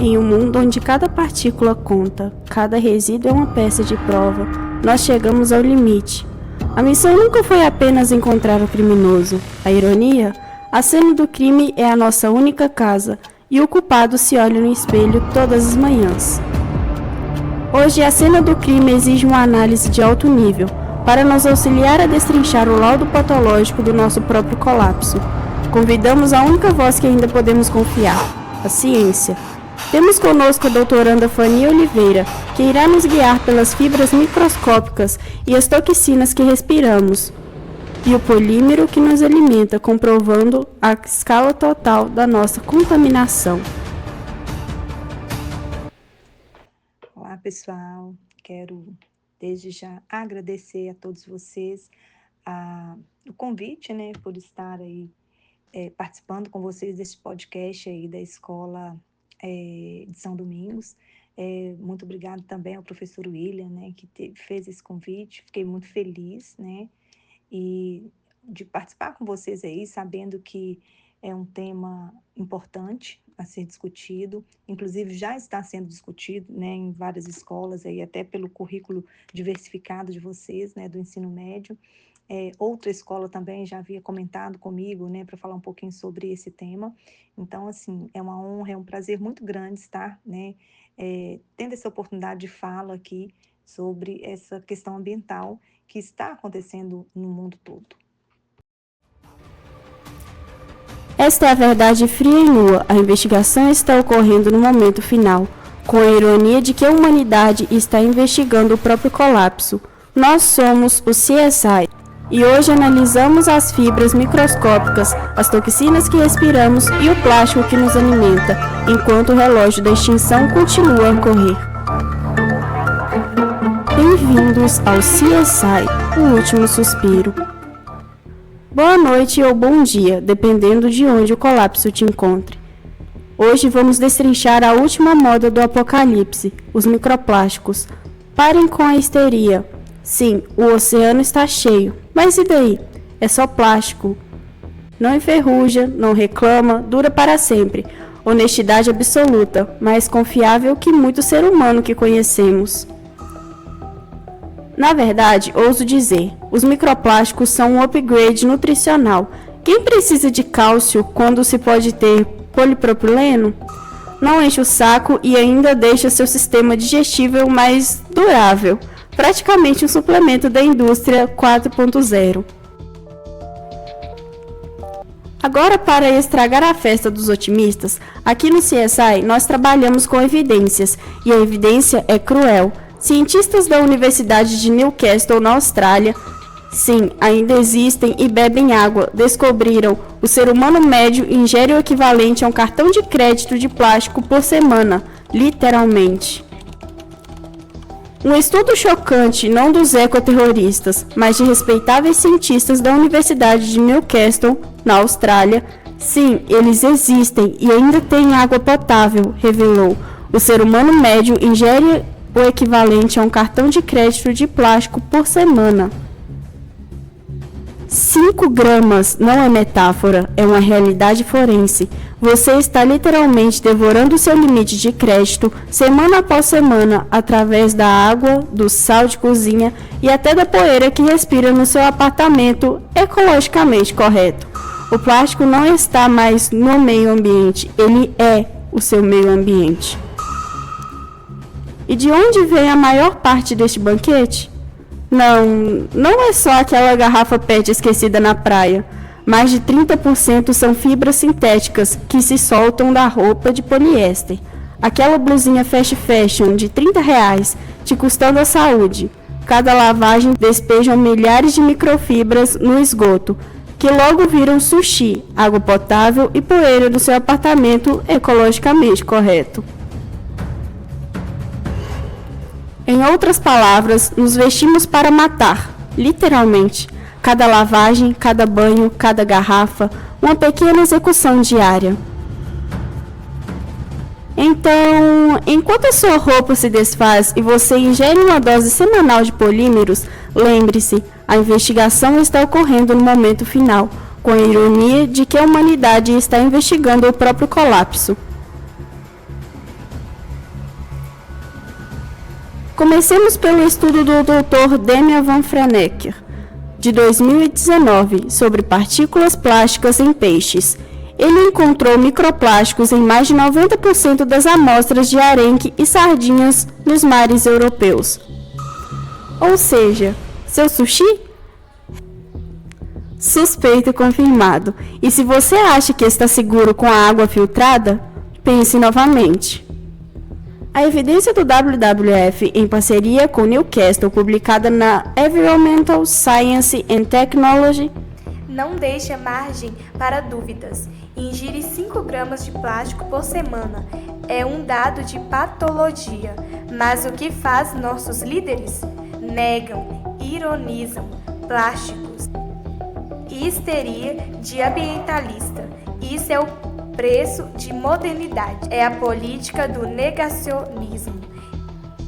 Em um mundo onde cada partícula conta, cada resíduo é uma peça de prova, nós chegamos ao limite. A missão nunca foi apenas encontrar o criminoso. A ironia? A cena do crime é a nossa única casa, e o culpado se olha no espelho todas as manhãs. Hoje, a cena do crime exige uma análise de alto nível, para nos auxiliar a destrinchar o laudo patológico do nosso próprio colapso. Convidamos a única voz que ainda podemos confiar, a ciência. Temos conosco a doutoranda Fanny Oliveira, que irá nos guiar pelas fibras microscópicas e as toxinas que respiramos, e o polímero que nos alimenta, comprovando a escala total da nossa contaminação. Olá, pessoal. Quero desde já agradecer a todos vocês o convite, por estar aí participando com vocês desse podcast aí da Escola de São Domingos. Muito obrigada também ao professor William, que fez esse convite. Fiquei muito feliz, e de participar com vocês aí, sabendo que é um tema importante a ser discutido, inclusive já está sendo discutido, em várias escolas, aí, até pelo currículo diversificado de vocês, do ensino médio. Outra escola também já havia comentado comigo, para falar um pouquinho sobre esse tema. Então, assim, é uma honra, é um prazer muito grande estar, tendo essa oportunidade de fala aqui sobre essa questão ambiental que está acontecendo no mundo todo. Esta é a verdade fria e nua. A investigação está ocorrendo no momento final, com a ironia de que a humanidade está investigando o próprio colapso. Nós somos o CSI. E hoje analisamos as fibras microscópicas, as toxinas que respiramos e o plástico que nos alimenta, enquanto o relógio da extinção continua a correr. Bem-vindos ao CSI, o último suspiro. Boa noite ou bom dia, dependendo de onde o colapso te encontre. Hoje vamos destrinchar a última moda do apocalipse, os microplásticos. Parem com a histeria. Sim, o oceano está cheio, mas e daí? É só plástico. Não enferruja, não reclama, dura para sempre. Honestidade absoluta, mais confiável que muito ser humano que conhecemos. Na verdade, ouso dizer, os microplásticos são um upgrade nutricional. Quem precisa de cálcio quando se pode ter polipropileno? Não enche o saco e ainda deixa seu sistema digestível mais durável. Praticamente um suplemento da indústria 4.0. Agora, para estragar a festa dos otimistas, aqui no CSI nós trabalhamos com evidências, e a evidência é cruel. Cientistas da Universidade de Newcastle, na Austrália, sim, ainda existem e bebem água, descobriram o ser humano médio ingere o equivalente a um cartão de crédito de plástico por semana, literalmente. Um estudo chocante não dos ecoterroristas, mas de respeitáveis cientistas da Universidade de Newcastle, na Austrália. Sim, eles existem e ainda têm água potável, revelou. O ser humano médio ingere o equivalente a um cartão de crédito de plástico por semana. 5 gramas não é metáfora, é uma realidade forense. Você está literalmente devorando seu limite de crédito semana após semana através da água, do sal de cozinha e até da poeira que respira no seu apartamento ecologicamente correto. O plástico não está mais no meio ambiente, ele é o seu meio ambiente. E de onde vem a maior parte deste banquete? Não é só aquela garrafa PET esquecida na praia. Mais de 30% são fibras sintéticas que se soltam da roupa de poliéster. Aquela blusinha fast fashion de R$30, te custando a saúde. Cada lavagem despeja milhares de microfibras no esgoto, que logo viram sushi, água potável e poeira do seu apartamento ecologicamente correto. Em outras palavras, nos vestimos para matar, literalmente. Cada lavagem, cada banho, cada garrafa, uma pequena execução diária. Então, enquanto a sua roupa se desfaz e você ingere uma dose semanal de polímeros, lembre-se, a investigação está ocorrendo no momento final, com a ironia de que a humanidade está investigando o próprio colapso. Comecemos pelo estudo do Dr. Demian van Franeker, de 2019, sobre partículas plásticas em peixes. Ele encontrou microplásticos em mais de 90% das amostras de arenque e sardinhas nos mares europeus. Ou seja, seu sushi? Suspeito confirmado. E se você acha que está seguro com a água filtrada, pense novamente. A evidência do WWF, em parceria com Newcastle, publicada na Environmental Science and Technology, não deixa margem para dúvidas. Ingerir 5 gramas de plástico por semana é um dado de patologia. Mas o que faz nossos líderes? Negam, ironizam plásticos. Histeria de ambientalista. Isso é o preço de modernidade. É a política do negacionismo.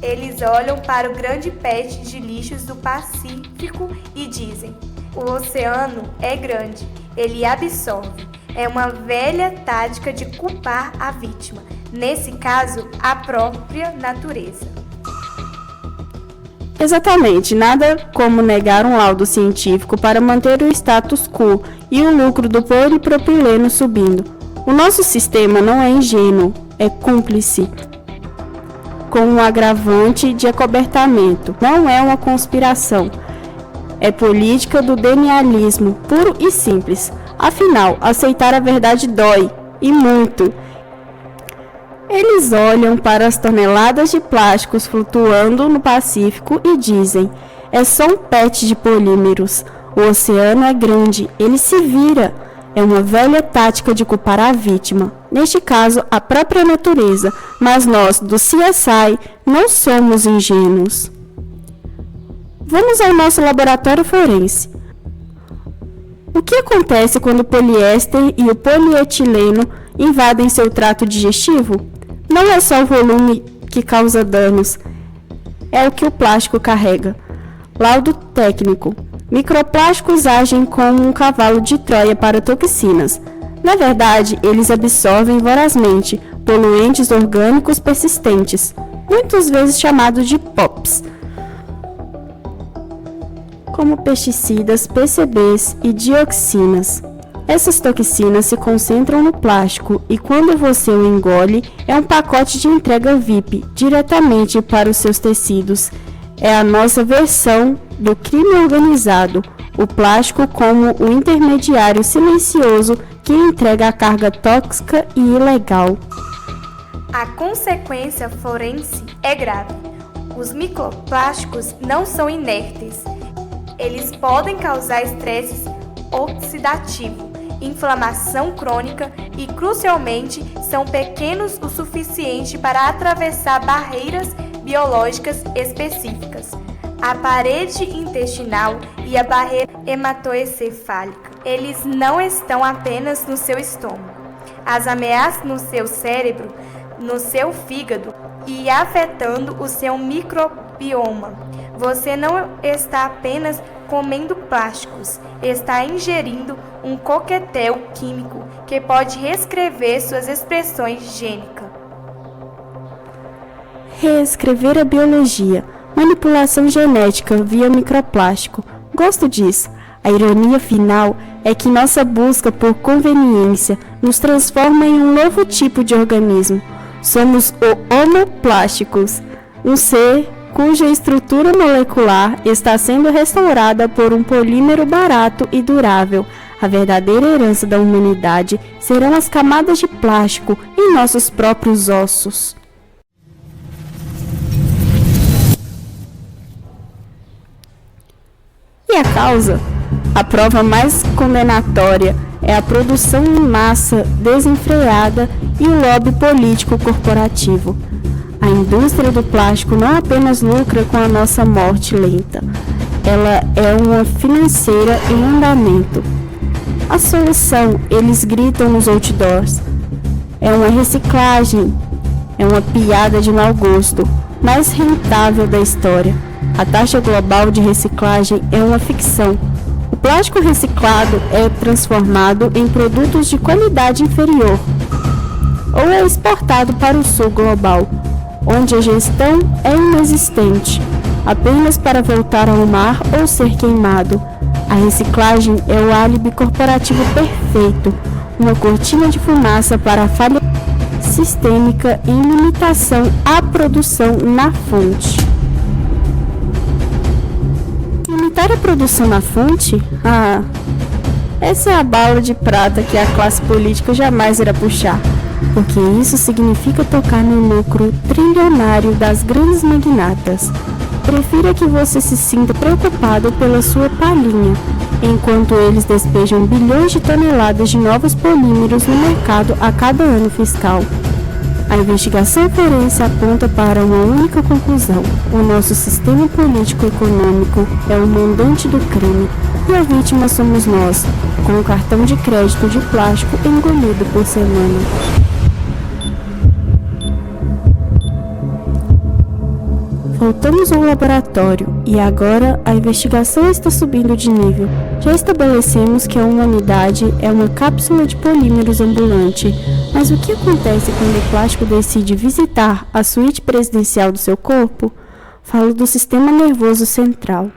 Eles olham para o grande pet de lixos do Pacífico e dizem: o oceano é grande, ele absorve. É uma velha tática de culpar a vítima, nesse caso, a própria natureza. Exatamente, nada como negar um laudo científico para manter o status quo e o lucro do polipropileno subindo. O nosso sistema não é ingênuo, é cúmplice com um agravante de acobertamento. Não é uma conspiração, é política do denialismo, puro e simples. Afinal, aceitar a verdade dói, e muito. Eles olham para as toneladas de plásticos flutuando no Pacífico e dizem: é só um pet de polímeros. O oceano é grande, ele se vira. É uma velha tática de culpar a vítima, neste caso a própria natureza, mas nós, do CSI, não somos ingênuos. Vamos ao nosso laboratório forense. O que acontece quando o poliéster e o polietileno invadem seu trato digestivo? Não é só o volume que causa danos, é o que o plástico carrega. Laudo técnico. Microplásticos agem como um cavalo de Troia para toxinas. Na verdade, eles absorvem vorazmente poluentes orgânicos persistentes, muitas vezes chamados de POPs, como pesticidas, PCBs e dioxinas. Essas toxinas se concentram no plástico e quando você o engole, é um pacote de entrega VIP diretamente para os seus tecidos. É a nossa versão do crime organizado, o plástico como o intermediário silencioso que entrega a carga tóxica e ilegal. A consequência forense é grave. Os microplásticos não são inertes. Eles podem causar estresse oxidativo, inflamação crônica e, crucialmente, são pequenos o suficiente para atravessar barreiras biológicas específicas, a parede intestinal e a barreira hematoencefálica. Eles não estão apenas no seu estômago. As ameaças no seu cérebro, no seu fígado e afetando o seu microbioma. Você não está apenas comendo plásticos, está ingerindo um coquetel químico que pode reescrever suas expressões gênicas. Reescrever a biologia, manipulação genética via microplástico. Gosto disso. A ironia final é que nossa busca por conveniência nos transforma em um novo tipo de organismo. Somos o homoplásticos, um ser cuja estrutura molecular está sendo restaurada por um polímero barato e durável. A verdadeira herança da humanidade serão as camadas de plástico em nossos próprios ossos. E a causa? A prova mais condenatória é a produção em massa desenfreada e o lobby político corporativo. A indústria do plástico não apenas lucra com a nossa morte lenta, ela é uma financeira em andamento. A solução, eles gritam nos outdoors, é uma reciclagem, é uma piada de mau gosto, mais rentável da história. A taxa global de reciclagem é uma ficção. O plástico reciclado é transformado em produtos de qualidade inferior ou é exportado para o sul global. onde a gestão é inexistente, apenas para voltar ao mar ou ser queimado. A reciclagem é o álibi corporativo perfeito, uma cortina de fumaça para a falha sistêmica em limitação à produção na fonte. Limitar a produção na fonte? Essa é a bala de prata que a classe política jamais irá puxar, porque isso significa tocar no lucro trilionário das grandes magnatas. Prefira que você se sinta preocupado pela sua palhinha, enquanto eles despejam bilhões de toneladas de novos polímeros no mercado a cada ano fiscal. A investigação forense aponta para uma única conclusão: o nosso sistema político-econômico é o mandante do crime e a vítima somos nós, com o cartão de crédito de plástico engolido por semana. Voltamos ao laboratório e agora a investigação está subindo de nível. Já estabelecemos que a humanidade é uma cápsula de polímeros ambulante, mas o que acontece quando o plástico decide visitar a suíte presidencial do seu corpo? Falo do sistema nervoso central.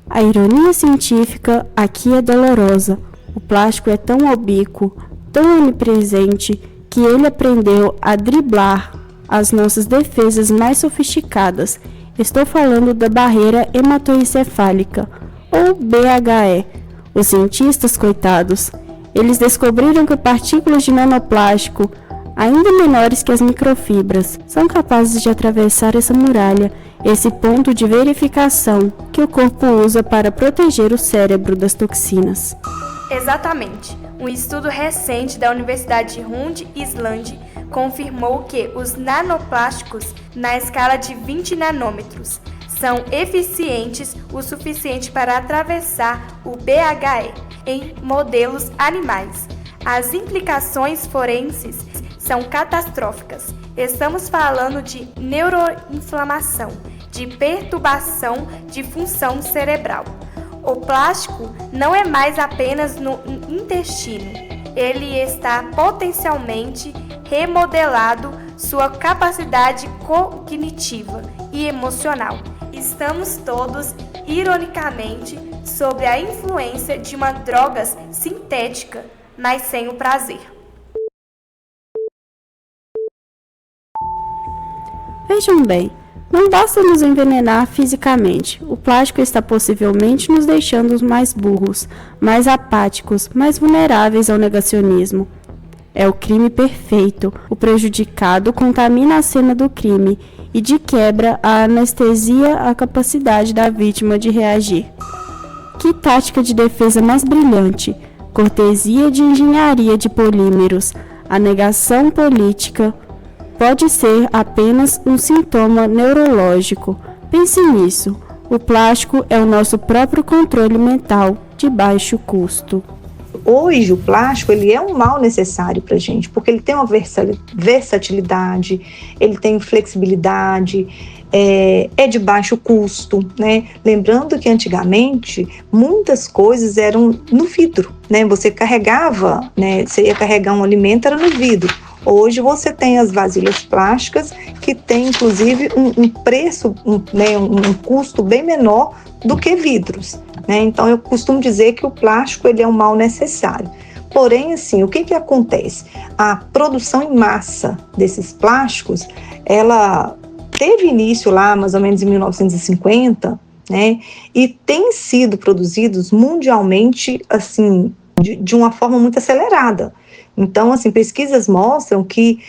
A ironia científica aqui é dolorosa. O plástico é tão ubíquo, tão onipresente, que ele aprendeu a driblar as nossas defesas mais sofisticadas. Estou falando da barreira hematoencefálica, ou BHE. Os cientistas, coitados, eles descobriram que partículas de nanoplástico, ainda menores que as microfibras, são capazes de atravessar essa muralha, esse ponto de verificação que o corpo usa para proteger o cérebro das toxinas. Exatamente. Um estudo recente da Universidade de Lund, Islândia, confirmou que os nanoplásticos na escala de 20 nanômetros são eficientes o suficiente para atravessar o BHE em modelos animais. As implicações forenses são catastróficas. Estamos falando de neuroinflamação, de perturbação de função cerebral. O plástico não é mais apenas no intestino, ele está potencialmente remodelado sua capacidade cognitiva e emocional. Estamos todos, ironicamente, sob a influência de uma droga sintética, mas sem o prazer. Vejam bem, não basta nos envenenar fisicamente. O plástico está possivelmente nos deixando mais burros, mais apáticos, mais vulneráveis ao negacionismo. É o crime perfeito. O prejudicado contamina a cena do crime e, de quebra, a anestesia a capacidade da vítima de reagir. Que tática de defesa mais brilhante! Cortesia de engenharia de polímeros. A negação política pode ser apenas um sintoma neurológico. Pense nisso. O plástico é o nosso próprio controle mental de baixo custo. Hoje o plástico ele é um mal necessário para a gente, porque ele tem uma versatilidade, ele tem flexibilidade, é de baixo custo, né? Lembrando que antigamente muitas coisas eram no vidro, né? Você carregava, né? Você ia carregar um alimento, era no vidro. Hoje você tem as vasilhas plásticas que tem inclusive um preço, um custo bem menor do que vidros, né? Então eu costumo dizer que o plástico ele é um mal necessário. Porém, assim, o que acontece? A produção em massa desses plásticos, ela teve início lá mais ou menos em 1950, né? E tem sido produzidos mundialmente assim de uma forma muito acelerada. Então, assim, pesquisas mostram que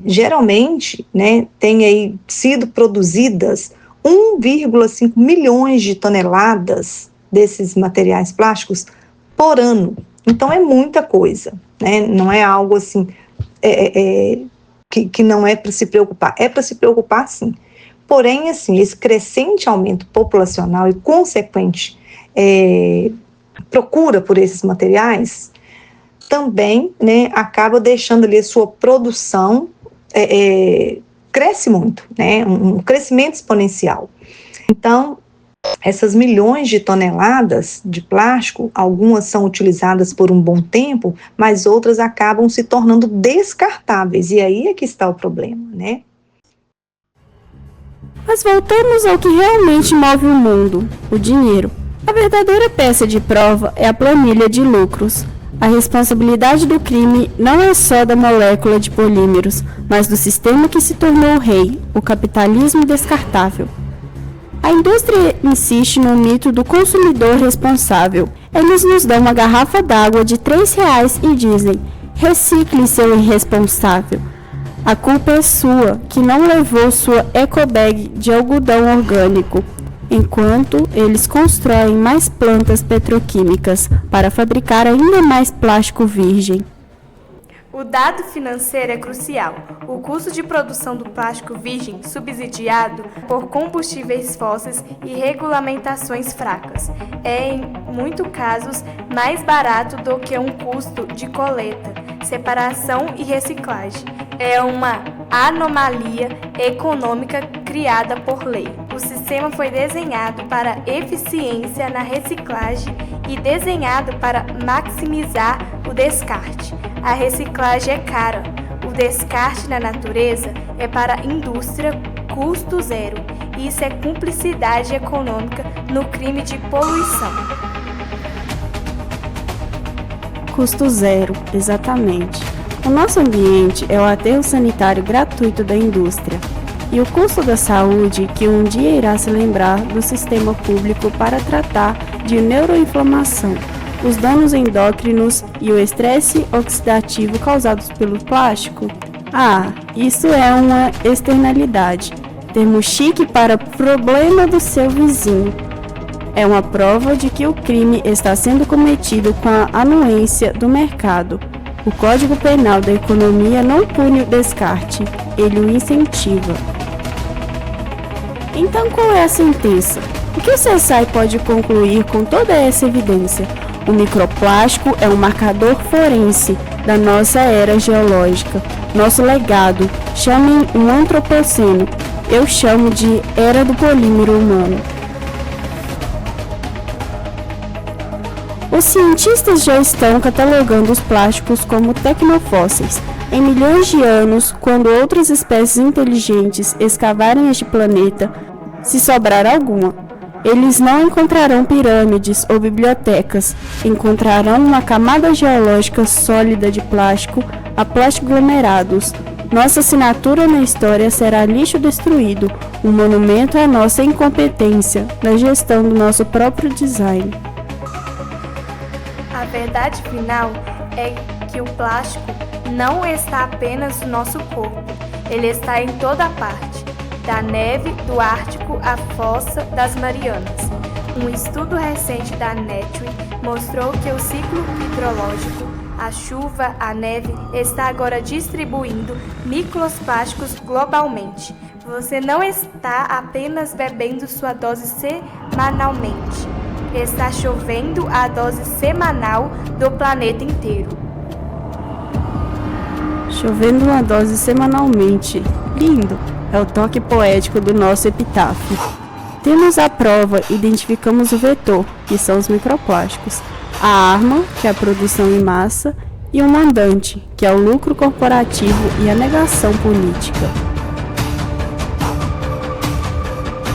geralmente, né, tem aí sido produzidas 1,5 milhões de toneladas desses materiais plásticos por ano. Então, é muita coisa, né? Não é algo assim que não é para se preocupar. É para se preocupar, sim. Porém, assim, esse crescente aumento populacional e consequente procura por esses materiais também, né, acaba deixando ali a sua produção cresce muito, né, um crescimento exponencial. Então, essas milhões de toneladas de plástico, algumas são utilizadas por um bom tempo, mas outras acabam se tornando descartáveis, e aí é que está o problema, né? Mas voltamos ao que realmente move o mundo, o dinheiro. A verdadeira peça de prova é a planilha de lucros. A responsabilidade do crime não é só da molécula de polímeros, mas do sistema que se tornou o rei, o capitalismo descartável. A indústria insiste no mito do consumidor responsável. Eles nos dão uma garrafa d'água de R$3 e dizem: recicle, seu irresponsável. A culpa é sua, que não levou sua ecobag de algodão orgânico, enquanto eles constroem mais plantas petroquímicas para fabricar ainda mais plástico virgem. O dado financeiro é crucial. O custo de produção do plástico virgem, subsidiado por combustíveis fósseis e regulamentações fracas, é, em muitos casos, mais barato do que um custo de coleta, separação e reciclagem. É uma anomalia econômica criada por lei. O sistema foi desenhado para eficiência na reciclagem e desenhado para maximizar o descarte. A reciclagem é cara. O descarte na natureza é para a indústria custo zero. Isso é cumplicidade econômica no crime de poluição. Custo zero, exatamente. O nosso ambiente é o aterro sanitário gratuito da indústria. E o custo da saúde, que um dia irá se lembrar do sistema público para tratar de neuroinflamação, os danos endócrinos e o estresse oxidativo causados pelo plástico? Isso é uma externalidade, termo chique para problema do seu vizinho. É uma prova de que o crime está sendo cometido com a anuência do mercado. O Código Penal da Economia não pune o descarte, ele o incentiva. Então, qual é a sentença? O que o CSI pode concluir com toda essa evidência? O microplástico é um marcador forense da nossa era geológica, nosso legado. Chamem um antropoceno, eu chamo de era do polímero humano. Os cientistas já estão catalogando os plásticos como tecnofósseis. Em milhões de anos, quando outras espécies inteligentes escavarem este planeta, se sobrar alguma, eles não encontrarão pirâmides ou bibliotecas, encontrarão uma camada geológica sólida de plástico a plastiglomerados. Nossa assinatura na história será lixo destruído, um monumento à nossa incompetência na gestão do nosso próprio design. A verdade final é que o plástico não está apenas no nosso corpo, ele está em toda parte, da neve do Ártico à fossa das Marianas. Um estudo recente da Nature mostrou que o ciclo hidrológico, a chuva, a neve, está agora distribuindo microplásticos globalmente. Você não está apenas bebendo sua dose semanalmente. Está chovendo a dose semanal do planeta inteiro. Chovendo uma dose semanalmente. Lindo! É o toque poético do nosso epitáfio. Temos a prova, identificamos o vetor, que são os microplásticos, a arma, que é a produção em massa, e o mandante, que é o lucro corporativo e a negação política.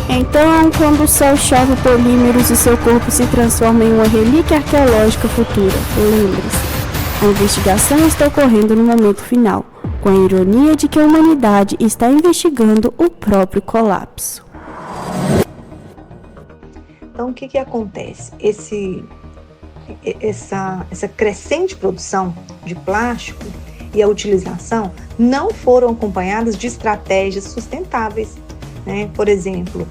Então, quando o céu chove polímeros e seu corpo se transforma em uma relíquia arqueológica futura, lembre-se, a investigação está ocorrendo no momento final, com a ironia de que a humanidade está investigando o próprio colapso. Então, o que acontece? Essa crescente produção de plástico e a utilização não foram acompanhadas de estratégias sustentáveis, né? Por exemplo,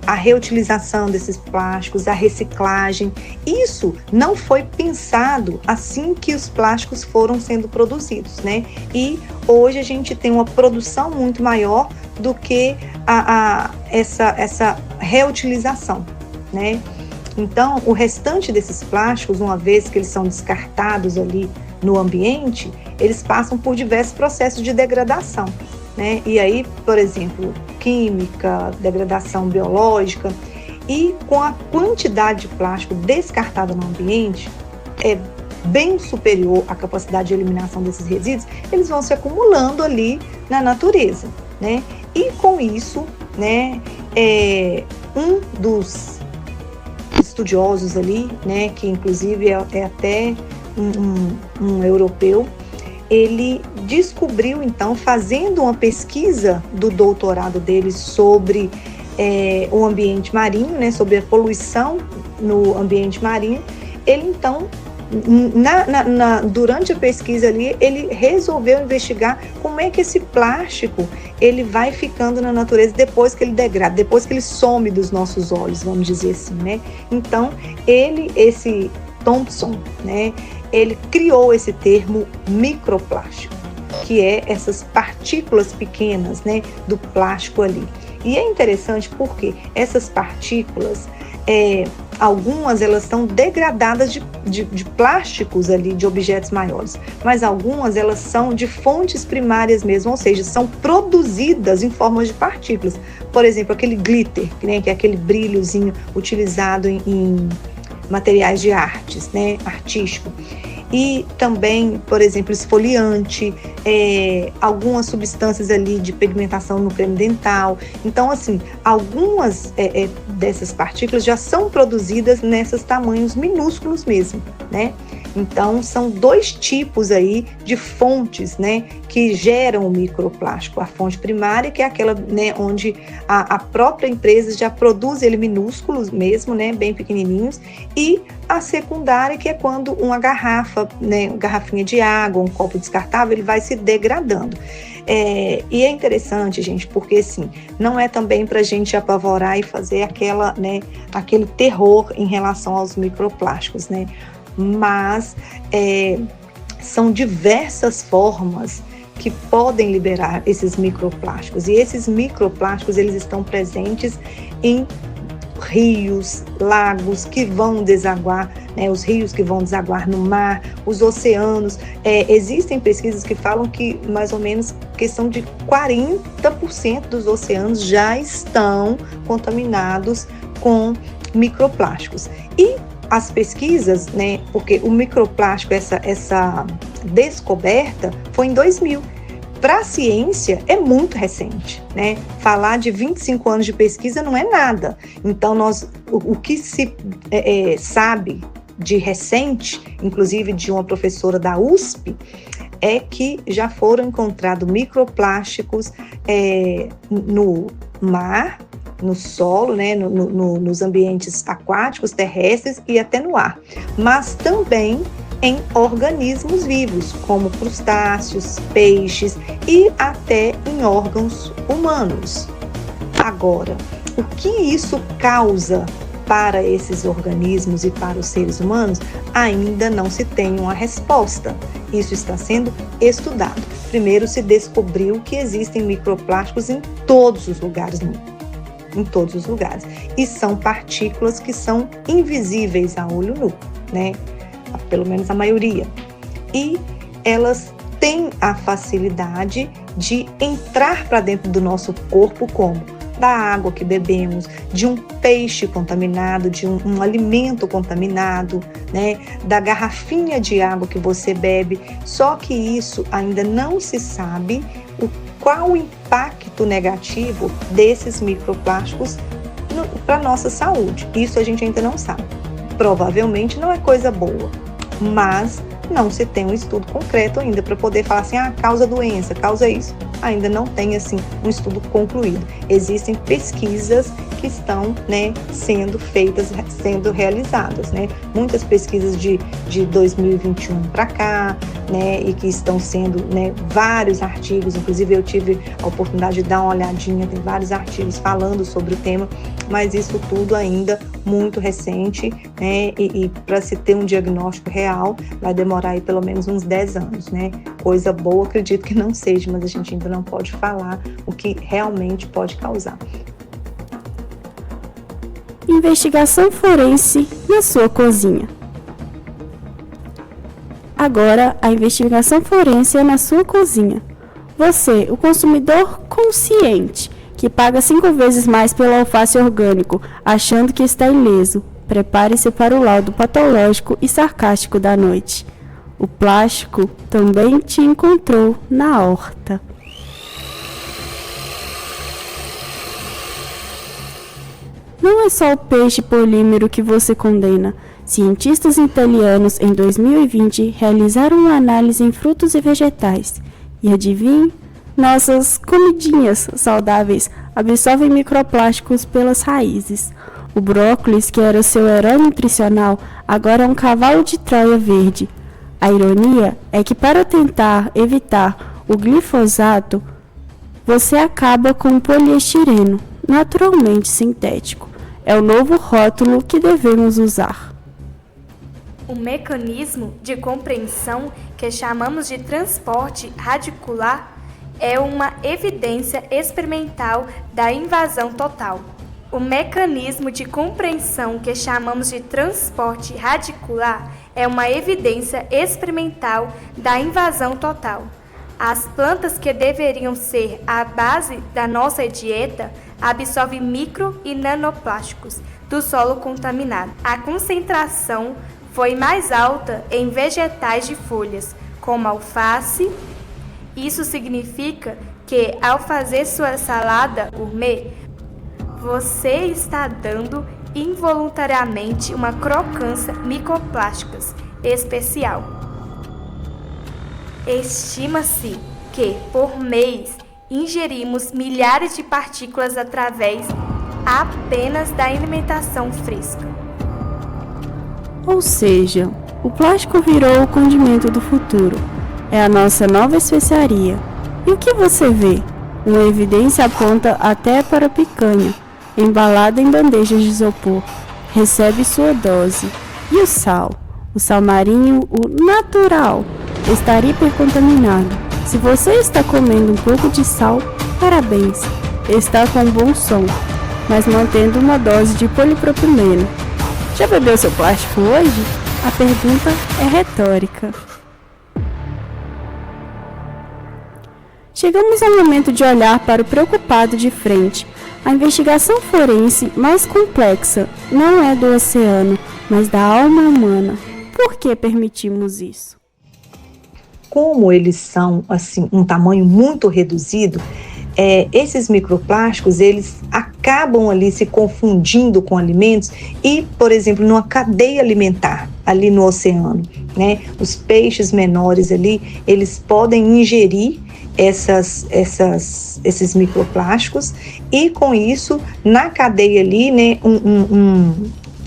a reutilização desses plásticos, a reciclagem, isso não foi pensado assim que os plásticos foram sendo produzidos, né? E hoje a gente tem uma produção muito maior do que essa reutilização, né? Então, o restante desses plásticos, uma vez que eles são descartados ali no ambiente, eles passam por diversos processos de degradação, né? E aí, por exemplo, química, degradação biológica, e com a quantidade de plástico descartada no ambiente é bem superior à capacidade de eliminação desses resíduos, eles vão se acumulando ali na natureza, né? E com isso, né, um dos estudiosos ali, né, que inclusive é até um europeu, ele descobriu então, fazendo uma pesquisa do doutorado dele sobre o ambiente marinho, né, sobre a poluição no ambiente marinho, ele então, durante a pesquisa ali, ele resolveu investigar como é que esse plástico ele vai ficando na natureza depois que ele degrada, depois que ele some dos nossos olhos, vamos dizer assim, né? Então, esse Thompson, né, ele criou esse termo microplástico, que é essas partículas pequenas, né, do plástico ali. E é interessante porque essas partículas, algumas elas são degradadas de plásticos ali, de objetos maiores, mas algumas elas são de fontes primárias mesmo, ou seja, são produzidas em formas de partículas. Por exemplo, aquele glitter, né, que é aquele brilhozinho utilizado em materiais de artes, né, artístico. E também, por exemplo, esfoliante, algumas substâncias ali de pigmentação no creme dental. Então, assim, algumas dessas partículas já são produzidas nesses tamanhos minúsculos mesmo, né? Então, são dois tipos aí de fontes, né, que geram o microplástico. A fonte primária, que é aquela, né, onde a própria empresa já produz ele minúsculos mesmo, né, bem pequenininhos, e a secundária, que é quando uma garrafa, né, uma garrafinha de água, um copo descartável, ele vai se degradando. E é interessante, gente, porque assim, não é também para a gente apavorar e fazer aquele terror em relação aos microplásticos, né? Mas são diversas formas que podem liberar esses microplásticos. E esses microplásticos, eles estão presentes em rios, lagos que vão desaguar, né, os rios que vão desaguar no mar, os oceanos. Existem pesquisas que falam que mais ou menos questão de 40% dos oceanos já estão contaminados com microplásticos. E as pesquisas, né, porque o microplástico, essa descoberta foi em 2000. Para a ciência é muito recente, né? Falar de 25 anos de pesquisa não é nada. Então, o que se sabe de recente, inclusive de uma professora da USP, é que já foram encontrados microplásticos no mar, no solo, né, nos ambientes aquáticos, terrestres e até no ar, mas também em organismos vivos, como crustáceos, peixes e até em órgãos humanos. Agora, o que isso causa para esses organismos e para os seres humanos, ainda não se tem uma resposta. Isso está sendo estudado. Primeiro se descobriu que existem microplásticos em todos os lugares do mundo. Em todos os lugares. E são partículas que são invisíveis a olho nu, né? Pelo menos a maioria. E elas têm a facilidade de entrar para dentro do nosso corpo, como da água que bebemos, de um peixe contaminado, de um alimento contaminado, né? Da garrafinha de água que você bebe. Só que isso ainda não se sabe qual o impacto negativo desses microplásticos para a nossa saúde. Isso a gente ainda não sabe. Provavelmente não é coisa boa, mas não se tem um estudo concreto ainda para poder falar assim, causa doença, causa isso. Ainda não tem assim um estudo concluído. Existem pesquisas que estão, né, sendo feitas, sendo realizadas, né? Muitas pesquisas de 2021 para cá, né, e que estão sendo, né, vários artigos, inclusive eu tive a oportunidade de dar uma olhadinha, tem vários artigos falando sobre o tema, mas isso tudo ainda muito recente, né, e para se ter um diagnóstico real vai demorar aí pelo menos uns 10 anos, né? Coisa boa, acredito que não seja, mas a gente ainda não pode falar o que realmente pode causar. Investigação forense na sua cozinha. Agora, a investigação forense é na sua cozinha. Você, o consumidor consciente, que paga 5 vezes mais pelo alface orgânico, achando que está ileso. Prepare-se para o laudo patológico e sarcástico da noite. O plástico também te encontrou na horta. Não é só o peixe polímero que você condena. Cientistas italianos em 2020 realizaram uma análise em frutos e vegetais. E adivinhe? Nossas comidinhas saudáveis absorvem microplásticos pelas raízes. O brócolis, que era seu herói nutricional, agora é um cavalo de Troia verde. A ironia é que para tentar evitar o glifosato, você acaba com o poliestireno, naturalmente sintético. É o novo rótulo que devemos usar. O mecanismo de compreensão que chamamos de transporte radicular é uma evidência experimental da invasão total. O mecanismo de compreensão que chamamos de transporte radicular é uma evidência experimental da invasão total. As plantas que deveriam ser a base da nossa dieta absorvem micro e nanoplásticos do solo contaminado. A concentração foi mais alta em vegetais de folhas, como alface. Isso significa que, ao fazer sua salada gourmet, você está dando involuntariamente uma crocância microplásticas especial. Estima-se que, por mês, ingerimos milhares de partículas através apenas da alimentação fresca. Ou seja, o plástico virou o condimento do futuro. É a nossa nova especiaria. E o que você vê? Uma evidência aponta até para a picanha, embalada em bandejas de isopor. Recebe sua dose. E o sal? O sal marinho, o natural, estaria hipercontaminado. Se você está comendo um pouco de sal, parabéns, está com um bom som, mas mantendo uma dose de polipropileno. Já bebeu seu plástico hoje? A pergunta é retórica. Chegamos ao momento de olhar para o preocupado de frente. A investigação forense mais complexa não é do oceano, mas da alma humana. Por que permitimos isso? Como eles são assim um tamanho muito reduzido, esses microplásticos eles acabam ali se confundindo com alimentos e, por exemplo, numa cadeia alimentar ali no oceano, né? Os peixes menores ali, eles podem ingerir esses microplásticos e com isso na cadeia ali, né,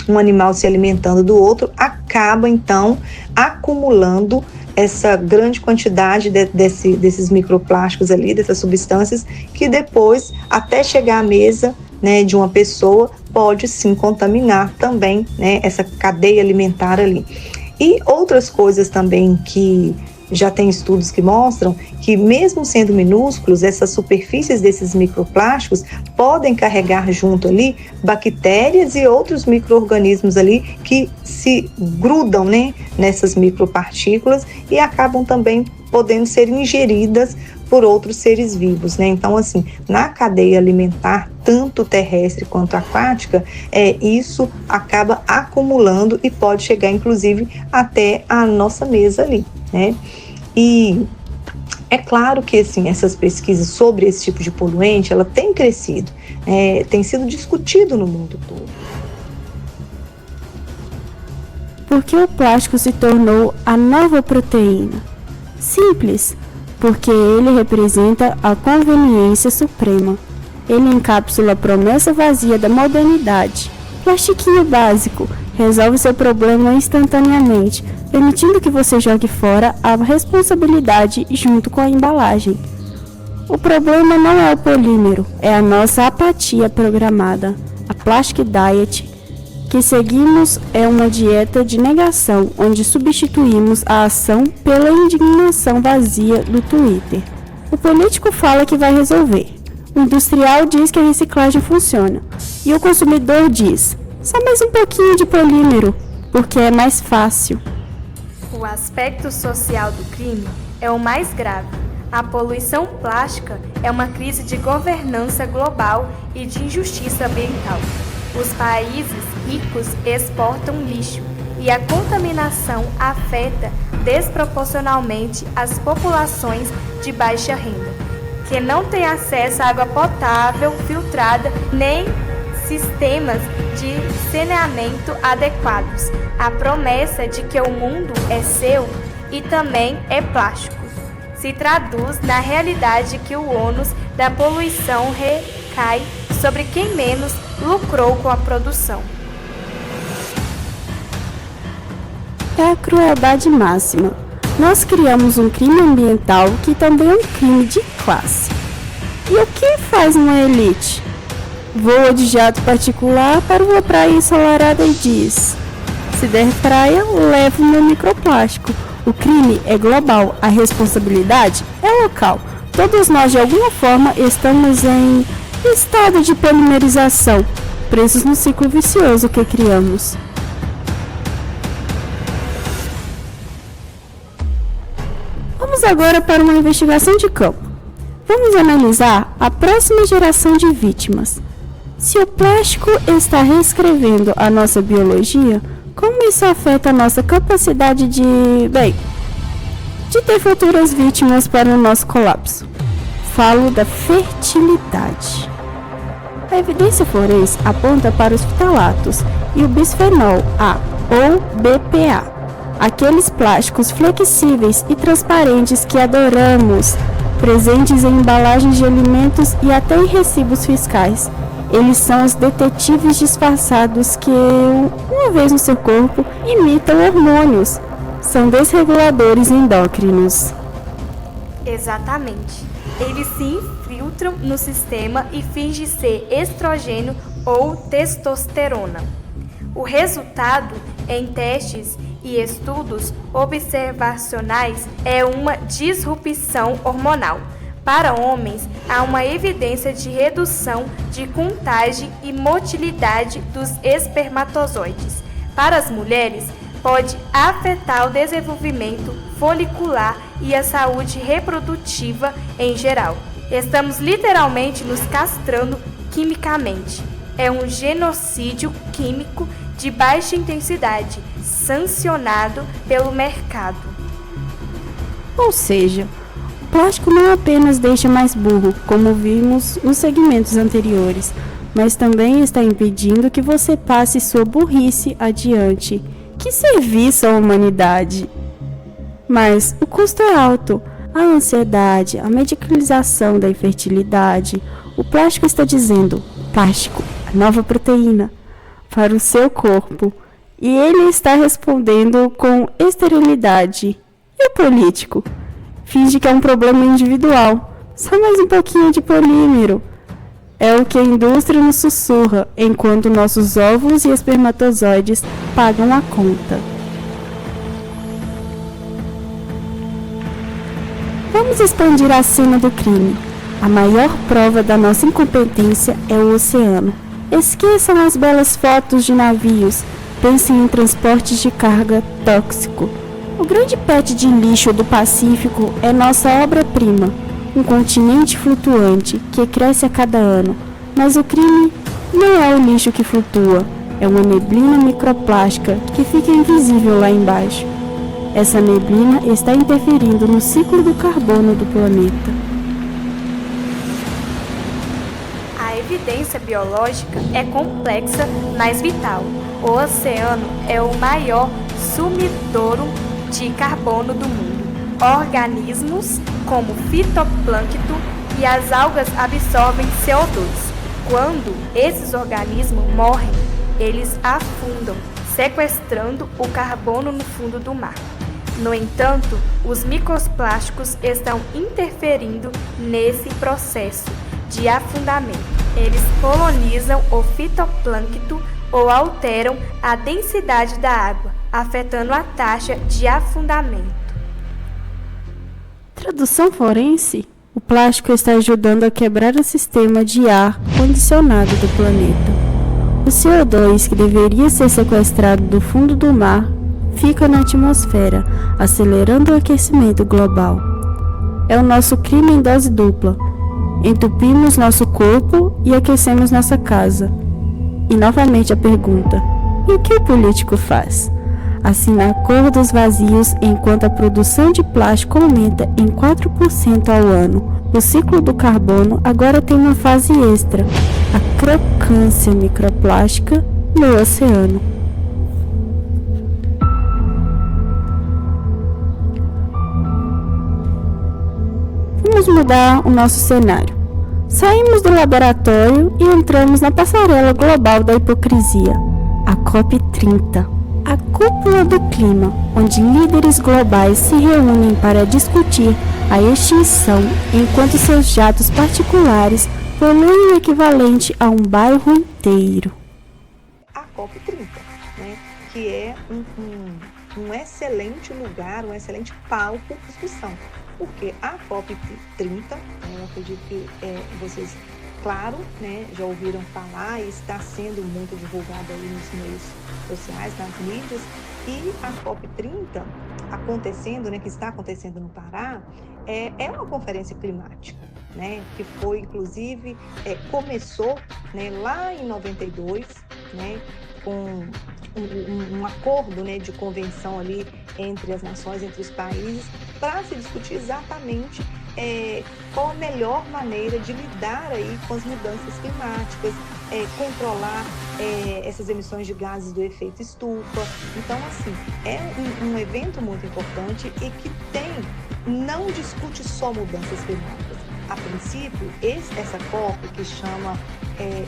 um animal se alimentando do outro acaba então acumulando essa grande quantidade desses microplásticos ali, dessas substâncias, que depois, até chegar à mesa, né, de uma pessoa, pode sim contaminar também, né, essa cadeia alimentar ali. E outras coisas também que já tem estudos que mostram que mesmo sendo minúsculos, essas superfícies desses microplásticos podem carregar junto ali bactérias e outros micro-organismos ali que se grudam, né, nessas micropartículas e acabam também podendo ser ingeridas por outros seres vivos, né? Então, assim, na cadeia alimentar, tanto terrestre quanto aquática, isso acaba acumulando e pode chegar, inclusive, até a nossa mesa ali, né? E é claro que, assim, essas pesquisas sobre esse tipo de poluente, ela tem crescido, tem sido discutido no mundo todo. Por que o plástico se tornou a nova proteína? Simples. Porque ele representa a conveniência suprema. Ele encapsula a promessa vazia da modernidade. Plastiquinho básico, resolve seu problema instantaneamente, permitindo que você jogue fora a responsabilidade junto com a embalagem. O problema não é o polímero, é a nossa apatia programada. A Plastic Diet que seguimos é uma dieta de negação, onde substituímos a ação pela indignação vazia do Twitter. O político fala que vai resolver. O industrial diz que a reciclagem funciona. E o consumidor diz, só mais um pouquinho de polímero, porque é mais fácil. O aspecto social do crime é o mais grave. A poluição plástica é uma crise de governança global e de injustiça ambiental. Os países ricos exportam lixo e a contaminação afeta desproporcionalmente as populações de baixa renda, que não têm acesso à água potável, filtrada, nem sistemas de saneamento adequados. A promessa de que o mundo é seu e também é plástico se traduz na realidade que o ônus da poluição recai sobre quem menos lucrou com a produção. É a crueldade máxima. Nós criamos um crime ambiental que também é um crime de classe. E o que faz uma elite? Voa de jato particular para uma praia ensolarada e diz: se der praia, levo meu microplástico. O crime é global, a responsabilidade é local. Todos nós, de alguma forma, estamos em estado de polimerização, presos no ciclo vicioso que criamos. Vamos agora para uma investigação de campo. Vamos analisar a próxima geração de vítimas. Se o plástico está reescrevendo a nossa biologia, como isso afeta a nossa capacidade de ter futuras vítimas para o nosso colapso? Falo da fertilidade. A evidência forense aponta para os fitalatos e o bisfenol A, ou BPA, aqueles plásticos flexíveis e transparentes que adoramos, presentes em embalagens de alimentos e até em recibos fiscais. Eles são os detetives disfarçados que, uma vez no seu corpo, imitam hormônios. São desreguladores endócrinos. Exatamente. Eles se infiltram no sistema e fingem ser estrogênio ou testosterona. O resultado em testes e estudos observacionais é uma disrupção hormonal. Para homens, há uma evidência de redução de contagem e motilidade dos espermatozoides. Para as mulheres, pode afetar o desenvolvimento folicular e a saúde reprodutiva em geral. Estamos literalmente nos castrando quimicamente. É um genocídio químico de baixa intensidade, sancionado pelo mercado. Ou seja, o plástico não apenas deixa mais burro, como vimos nos segmentos anteriores, mas também está impedindo que você passe sua burrice adiante. Que serviço à humanidade! Mas o custo é alto. A ansiedade, a medicalização da infertilidade. O plástico está dizendo: plástico, a nova proteína, para o seu corpo. E ele está respondendo com esterilidade. E o político? Finge que é um problema individual. Só mais um pouquinho de polímero. É o que a indústria nos sussurra, enquanto nossos óvulos e espermatozoides pagam a conta. Vamos expandir a cena do crime. A maior prova da nossa incompetência é o oceano. Esqueçam as belas fotos de navios. Pensem em transportes de carga tóxico. O grande pet de lixo do Pacífico é nossa obra-prima, um continente flutuante que cresce a cada ano. Mas o crime não é o lixo que flutua, é uma neblina microplástica que fica invisível lá embaixo. Essa neblina está interferindo no ciclo do carbono do planeta. A evidência biológica é complexa, mas vital. O oceano é o maior sumidouro de carbono do mundo. Organismos como fitoplâncton e as algas absorvem CO2. Quando esses organismos morrem, eles afundam, sequestrando o carbono no fundo do mar. No entanto, os microplásticos estão interferindo nesse processo de afundamento. Eles colonizam o fitoplâncton ou alteram a densidade da água, afetando a taxa de afundamento. Tradução forense: o plástico está ajudando a quebrar o sistema de ar condicionado do planeta. O CO2, que deveria ser sequestrado do fundo do mar, fica na atmosfera, acelerando o aquecimento global. É o nosso crime em dose dupla. Entupimos nosso corpo e aquecemos nossa casa. E novamente a pergunta: e o que o político faz? Assina acordos vazios enquanto a produção de plástico aumenta em 4% ao ano. O ciclo do carbono agora tem uma fase extra, a crocância microplástica no oceano. Vamos mudar o nosso cenário. Saímos do laboratório e entramos na passarela global da hipocrisia, a COP30. A cúpula do clima, onde líderes globais se reúnem para discutir a extinção enquanto seus jatos particulares poluem o equivalente a um bairro inteiro. A COP30, né, que é um excelente lugar, um excelente palco de discussão. Porque a COP30, eu acredito que vocês, claro, né, já ouviram falar e está sendo muito divulgado aí nos meios sociais, nas mídias, e a COP30 acontecendo, né, que está acontecendo no Pará, é uma conferência climática, né, que foi, inclusive, começou, né, lá em 92, né, com um acordo, né, de convenção ali entre as nações, entre os países, para se discutir exatamente qual a melhor maneira de lidar aí com as mudanças climáticas, controlar essas emissões de gases do efeito estufa. Então, assim, é um evento muito importante e que não discute só mudanças climáticas. A princípio, essa COP, que chama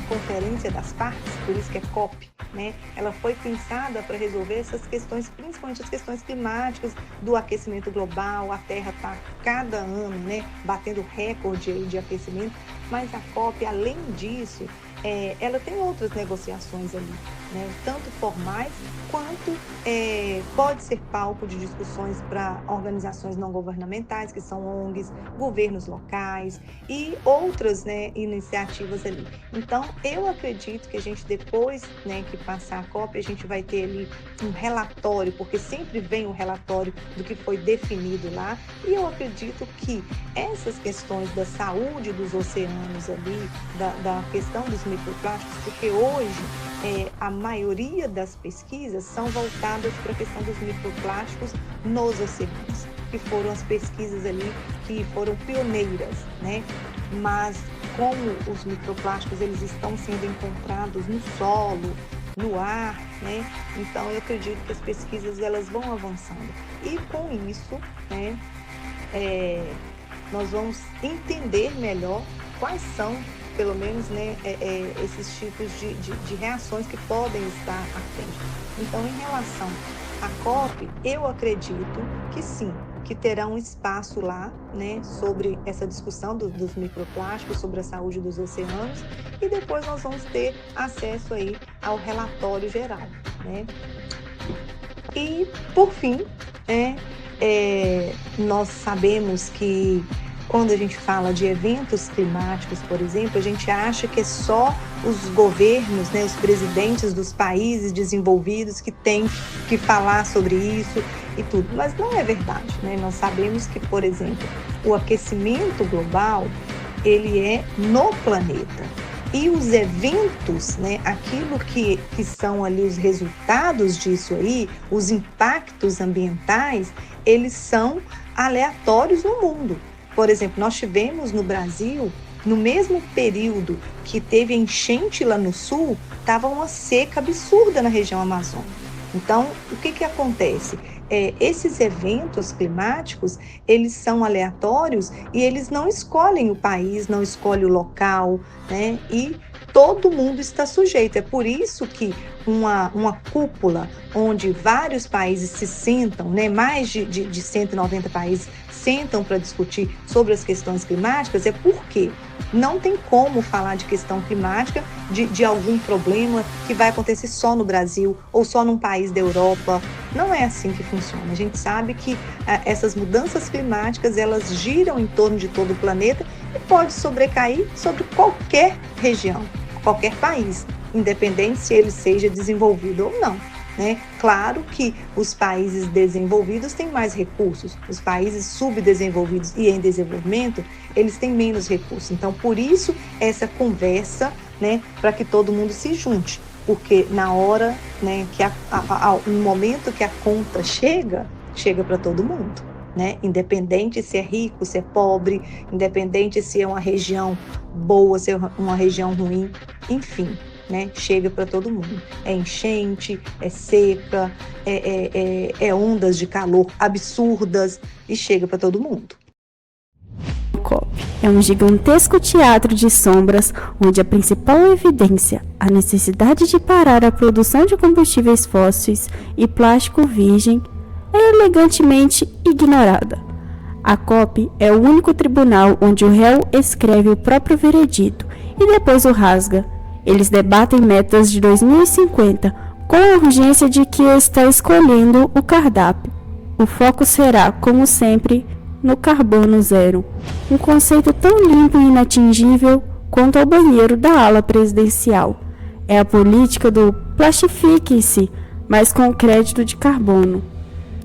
Conferência das Partes, por isso que é COP, né? Ela foi pensada para resolver essas questões, principalmente as questões climáticas, do aquecimento global. A Terra está cada ano, né, batendo recorde aí de aquecimento, mas a COP, além disso, ela tem outras negociações ali, né, tanto formais quanto pode ser palco de discussões para organizações não governamentais, que são ONGs, governos locais e outras, né, iniciativas ali. Então, eu acredito que a gente depois, né, que passar a COP, a gente vai ter ali um relatório, porque sempre vem um relatório do que foi definido lá, e eu acredito que essas questões da saúde dos oceanos ali, da questão dos microplásticos, porque hoje a maioria das pesquisas são voltadas para a questão dos microplásticos nos oceanos, que foram as pesquisas ali que foram pioneiras, né? Mas como os microplásticos eles estão sendo encontrados no solo, no ar, né? Então eu acredito que as pesquisas elas vão avançando e com isso, né, nós vamos entender melhor quais são, pelo menos, né, esses tipos de reações que podem estar à frente. Então, em relação à COP, eu acredito que sim, que terá um espaço lá, né, sobre essa discussão dos microplásticos, sobre a saúde dos oceanos, e depois nós vamos ter acesso aí ao relatório geral, né? E, por fim, nós sabemos que quando a gente fala de eventos climáticos, por exemplo, a gente acha que é só os governos, né, os presidentes dos países desenvolvidos que têm que falar sobre isso e tudo. Mas não é verdade, né? Nós sabemos que, por exemplo, o aquecimento global, ele é no planeta. E os eventos, né, aquilo que são ali os resultados disso aí, os impactos ambientais, eles são aleatórios no mundo. Por exemplo, nós tivemos no Brasil, no mesmo período que teve enchente lá no sul, estava uma seca absurda na região amazônica. Então, o que acontece? Esses eventos climáticos, eles são aleatórios e eles não escolhem o país, não escolhem o local, né? E todo mundo está sujeito. É por isso que uma cúpula onde vários países se sentam, né? Mais de 190 países sentam para discutir sobre as questões climáticas, é porque não tem como falar de questão climática, de algum problema que vai acontecer só no Brasil ou só num país da Europa. Não é assim que funciona. A gente sabe que essas mudanças climáticas, elas giram em torno de todo o planeta e pode sobrecair sobre qualquer região, qualquer país, independente se ele seja desenvolvido ou não. né? Claro que os países desenvolvidos têm mais recursos, os países subdesenvolvidos e em desenvolvimento, eles têm menos recursos. Então, por isso, essa conversa, né, para que todo mundo se junte, porque na hora, né, que no momento que a conta chega para todo mundo, né? Independente se é rico, se é pobre, independente se é uma região boa, se é uma região ruim, enfim, né? Chega para todo mundo. É enchente, é seca, é ondas de calor absurdas e chega para todo mundo. COP é um gigantesco teatro de sombras onde a principal evidência, a necessidade de parar a produção de combustíveis fósseis e plástico virgem, é elegantemente ignorada. A COP é o único tribunal onde o réu escreve o próprio veredito e depois o rasga. Eles debatem metas de 2050 com a urgência de que está escolhendo o cardápio. O foco será, como sempre, no carbono zero, um conceito tão limpo e inatingível quanto ao banheiro da ala presidencial. É a política do plastifique-se, mas com crédito de carbono.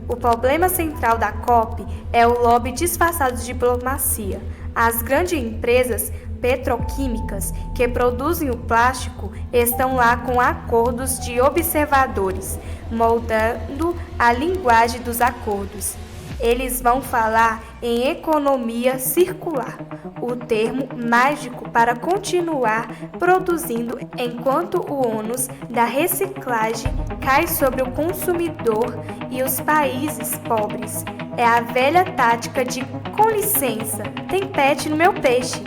O problema central da COP é o lobby disfarçado de diplomacia. As grandes empresas petroquímicas que produzem o plástico estão lá com acordos de observadores, moldando a linguagem dos acordos. Eles vão falar em economia circular, o termo mágico para continuar produzindo enquanto o ônus da reciclagem cai sobre o consumidor e os países pobres. É a velha tática de "com licença, tem pet no meu peixe",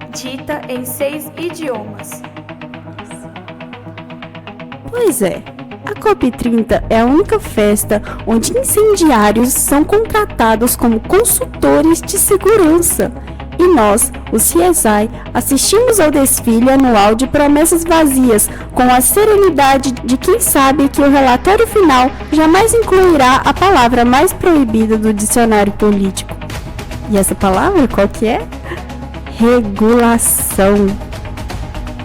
dita em 6 idiomas. Pois é. A COP30 é a única festa onde incendiários são contratados como consultores de segurança. E nós, o CSI, assistimos ao desfile anual de promessas vazias com a serenidade de quem sabe que o relatório final jamais incluirá a palavra mais proibida do dicionário político. E essa palavra qual que é? Regulação.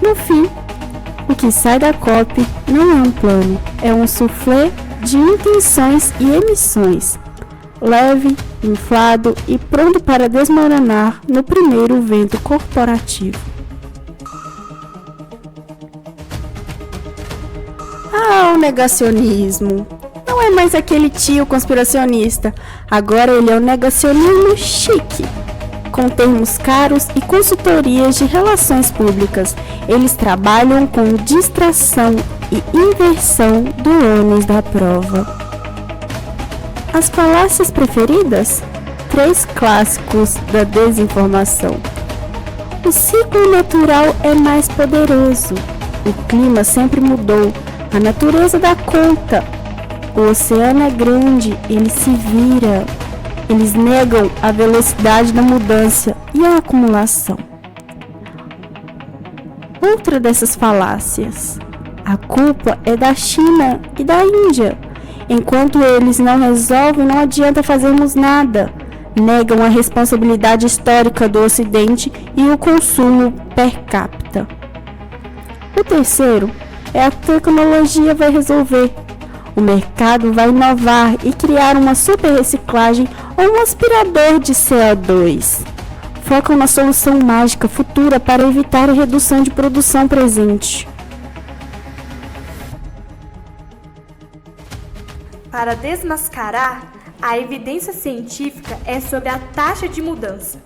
No fim, o que sai da COP não é um plano, é um soufflé de intenções e emissões, leve, inflado e pronto para desmoronar no primeiro vento corporativo. Ah, o negacionismo! Não é mais aquele tio conspiracionista, agora ele é o negacionismo chique. Com termos caros e consultorias de relações públicas, eles trabalham com distração e inversão do ônus da prova. As falácias preferidas? 3 clássicos da desinformação. O ciclo natural é mais poderoso. O clima sempre mudou. A natureza dá conta. O oceano é grande, ele se vira. Eles negam a velocidade da mudança e a acumulação. Outra dessas falácias. A culpa é da China e da Índia. Enquanto eles não resolvem, não adianta fazermos nada. Negam a responsabilidade histórica do Ocidente e o consumo per capita. O terceiro é a tecnologia vai resolver. O mercado vai inovar e criar uma super reciclagem ou um aspirador de CO2. Focam na solução mágica futura para evitar a redução de produção presente. Para desmascarar, a evidência científica é sobre a taxa de mudança.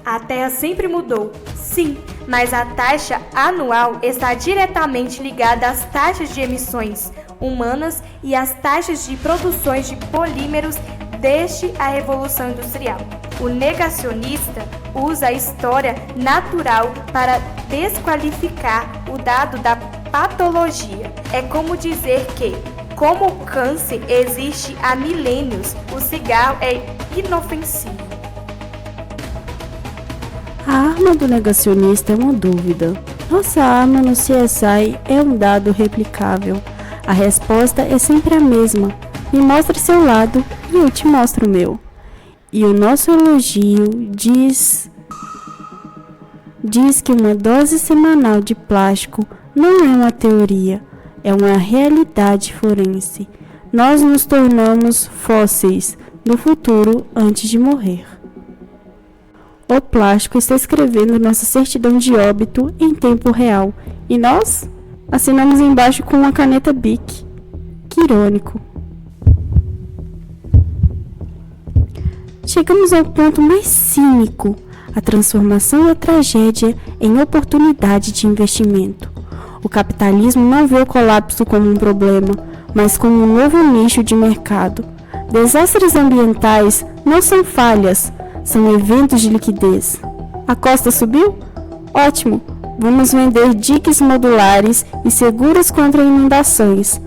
A Terra sempre mudou, sim, mas a taxa anual está diretamente ligada às taxas de emissões humanas e às taxas de produções de polímeros desde a Revolução Industrial. O negacionista usa a história natural para desqualificar o dado da patologia. É como dizer que, como o câncer existe há milênios, o cigarro é inofensivo. A arma do negacionista é uma dúvida. Nossa arma no CSI é um dado replicável. A resposta é sempre a mesma. Me mostre seu lado e eu te mostro o meu. E o nosso elogio diz que uma dose semanal de plástico não é uma teoria, é uma realidade forense. nós nos tornamos fósseis do futuro antes de morrer. O plástico está escrevendo nossa certidão de óbito em tempo real e nós assinamos embaixo com uma caneta Bic. Que irônico. Chegamos ao ponto mais cínico, a transformação da tragédia em oportunidade de investimento. O capitalismo não vê o colapso como um problema, mas como um novo nicho de mercado. Desastres ambientais não são falhas, são eventos de liquidez. A costa subiu? Ótimo! Vamos vender diques modulares e seguras contra inundações.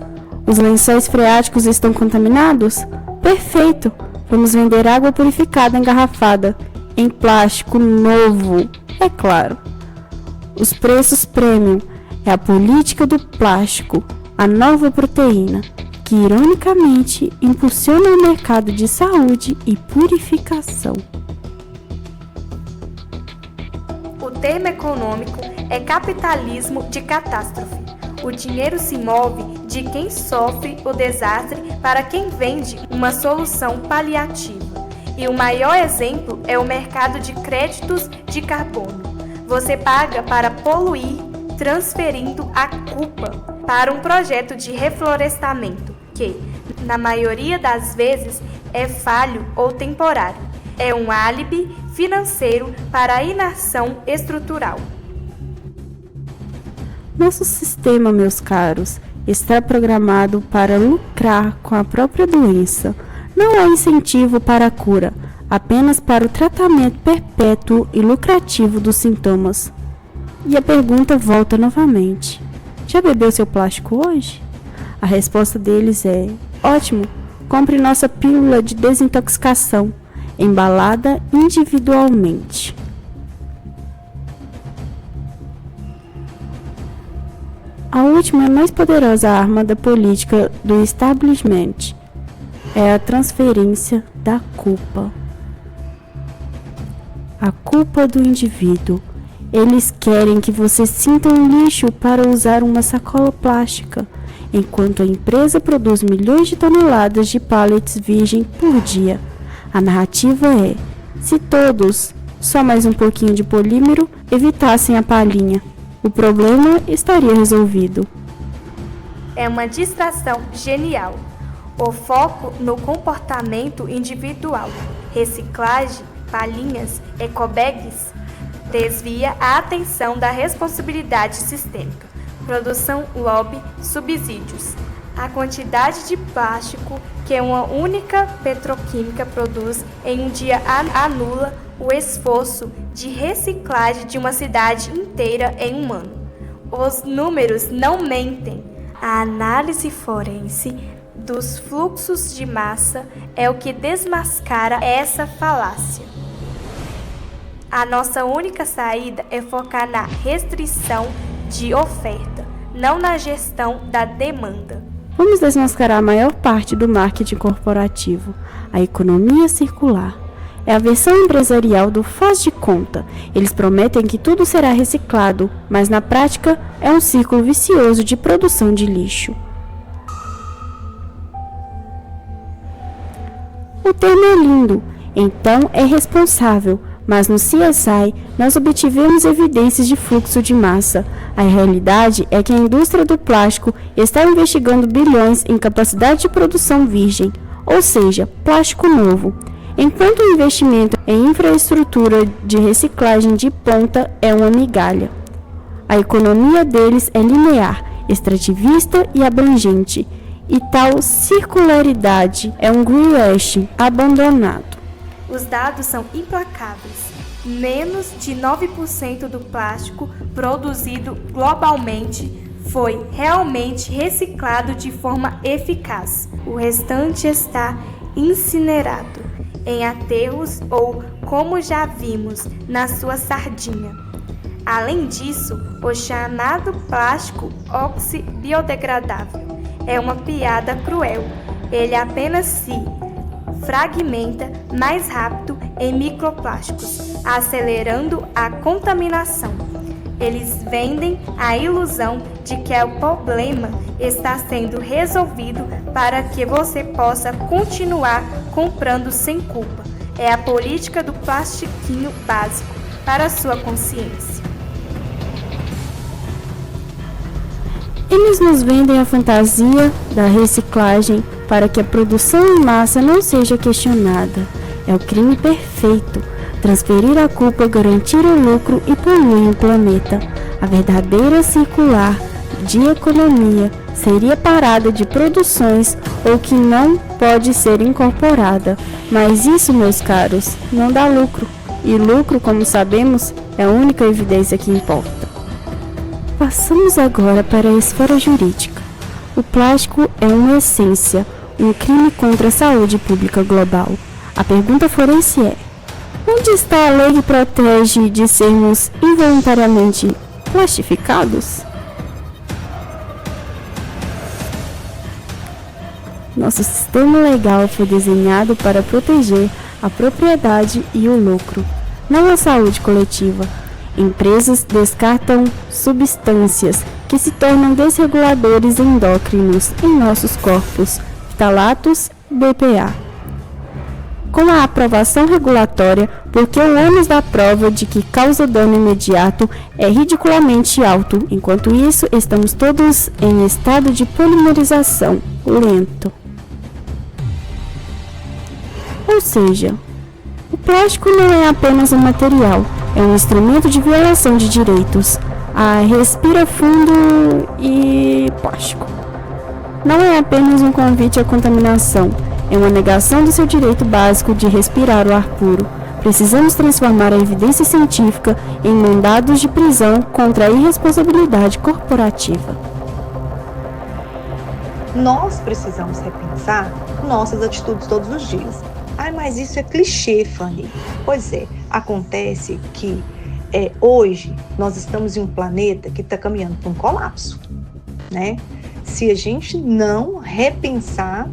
Os lençóis freáticos estão contaminados? Perfeito! Vamos vender água purificada engarrafada, em plástico novo, é claro. Os preços premium é a política do plástico, a nova proteína, que ironicamente impulsiona o mercado de saúde e purificação. O termo econômico é capitalismo de catástrofe. O dinheiro se move de quem sofre o desastre para quem vende uma solução paliativa. E o maior exemplo é o mercado de créditos de carbono. Você paga para poluir, transferindo a culpa para um projeto de reflorestamento, que, na maioria das vezes, é falho ou temporário. É um álibi financeiro para a inação estrutural. Nosso sistema, meus caros, está programado para lucrar com a própria doença. Não há incentivo para a cura, apenas para o tratamento perpétuo e lucrativo dos sintomas. E a pergunta volta novamente: já bebeu seu plástico hoje? A resposta deles é: ótimo, compre nossa pílula de desintoxicação, embalada individualmente. A última e mais poderosa arma da política do establishment é a transferência da culpa. A culpa do indivíduo. Eles querem que você sinta um lixo para usar uma sacola plástica, enquanto a empresa produz milhões de toneladas de pallets virgem por dia. A narrativa é: se todos, só mais um pouquinho de polímero, evitassem a palhinha, o problema estaria resolvido. É uma distração genial. O foco no comportamento individual, reciclagem, palhinhas, ecobags, desvia a atenção da responsabilidade sistêmica, produção, lobby, subsídios. A quantidade de plástico que uma única petroquímica produz em um dia anula o esforço de reciclagem de uma cidade inteira em um ano. Os números não mentem. A análise forense dos fluxos de massa é o que desmascara essa falácia. A nossa única saída é focar na restrição de oferta, não na gestão da demanda. Vamos desmascarar a maior parte do marketing corporativo, a economia circular. É a versão empresarial do faz de conta. Eles prometem que tudo será reciclado, mas na prática é um círculo vicioso de produção de lixo. O termo é lindo, então é responsável, mas no CSI nós obtivemos evidências de fluxo de massa. A realidade é que a indústria do plástico está investigando bilhões em capacidade de produção virgem, ou seja, plástico novo, enquanto o investimento em infraestrutura de reciclagem de ponta é uma migalha. A economia deles é linear, extrativista e abrangente, e tal circularidade é um greenwashing abandonado. Os dados são implacáveis. Menos de 9% do plástico produzido globalmente foi realmente reciclado de forma eficaz. O restante está incinerado em aterros ou, como já vimos, na sua sardinha. Além disso, o chamado plástico oxibiodegradável é uma piada cruel. Ele apenas se fragmenta mais rápido em microplásticos, acelerando a contaminação. eles vendem a ilusão de que o problema está sendo resolvido para que você possa continuar comprando sem culpa. É a política do plastiquinho básico para a sua consciência. Eles nos vendem a fantasia da reciclagem para que a produção em massa não seja questionada. É o crime perfeito. Transferir a culpa, garantir o lucro e poluir o planeta. A verdadeira circular de economia seria parada de produções ou que não pode ser incorporada. Mas isso, meus caros, não dá lucro. E lucro, como sabemos, é a única evidência que importa. Passamos agora para a esfera jurídica. O plástico é uma essência, um crime contra a saúde pública global. A pergunta forense é: onde está a lei que protege de sermos involuntariamente plastificados? Nosso sistema legal foi desenhado para proteger a propriedade e o lucro, não a saúde coletiva. Empresas descartam substâncias que se tornam desreguladores endócrinos em nossos corpos, ftalatos, BPA. Com a aprovação regulatória, porque o ônus da prova de que causa dano imediato é ridiculamente alto, enquanto isso estamos todos em estado de polimerização lento. Ou seja, o plástico não é apenas um material, é um instrumento de violação de direitos. Respira fundo e plástico. Não é apenas um convite à contaminação, é uma negação do seu direito básico de respirar o ar puro. Precisamos transformar a evidência científica em mandados de prisão contra a irresponsabilidade corporativa. Nós precisamos repensar nossas atitudes todos os dias. Mas isso é clichê, Fanny. Pois é, acontece que hoje nós estamos em um planeta que está caminhando para um colapso, né? Se a gente não repensar,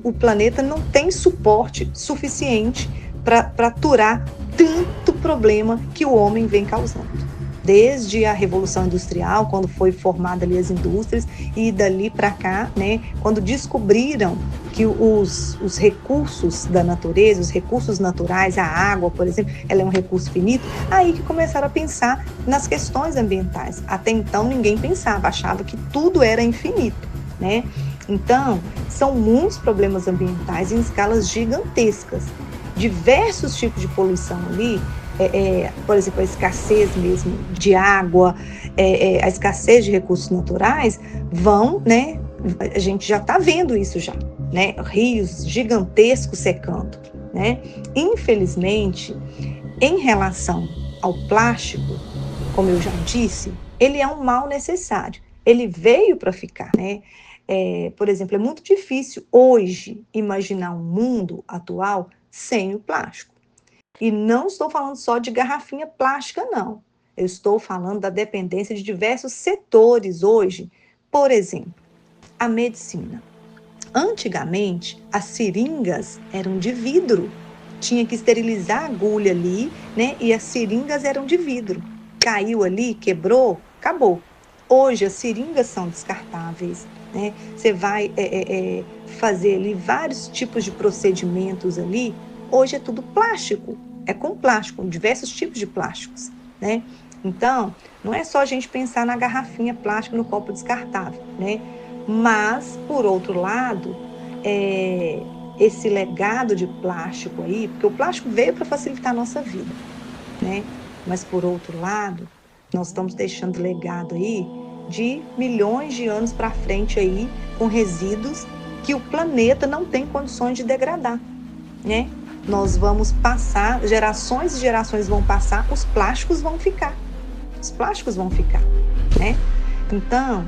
o planeta não tem suporte suficiente para aturar tanto problema que o homem vem causando. Desde a Revolução Industrial, quando foi formada ali as indústrias, e dali para cá, né, quando descobriram que os recursos da natureza, os recursos naturais, a água, por exemplo, ela é um recurso finito, aí que começaram a pensar nas questões ambientais. Até então ninguém pensava, achava que tudo era infinito, né? Então, são muitos problemas ambientais em escalas gigantescas. Diversos tipos de poluição ali, por exemplo, a escassez mesmo de água, a escassez de recursos naturais, né? A gente já está vendo isso já, né? Rios gigantescos secando, né? Infelizmente, em relação ao plástico, como eu já disse, ele é um mal necessário. Ele veio para ficar, né? Por exemplo, é muito difícil hoje imaginar um mundo atual sem o plástico. E não estou falando só de garrafinha plástica, não. Eu estou falando da dependência de diversos setores hoje. Por exemplo, a medicina. Antigamente, as seringas eram de vidro. Tinha que esterilizar a agulha ali, né? E as seringas eram de vidro. Caiu ali, quebrou, acabou. Hoje, as seringas são descartáveis, né? Você vai fazer ali vários tipos de procedimentos ali. Hoje é tudo plástico, é com plástico, diversos tipos de plásticos, né? Então, não é só a gente pensar na garrafinha plástica, no copo descartável, né? Mas, por outro lado, esse legado de plástico aí, porque o plástico veio para facilitar a nossa vida, né? Mas, por outro lado, nós estamos deixando legado aí de milhões de anos para frente aí, com resíduos que o planeta não tem condições de degradar, né? Nós vamos passar, gerações e gerações vão passar, os plásticos vão ficar. Os plásticos vão ficar, né? Então,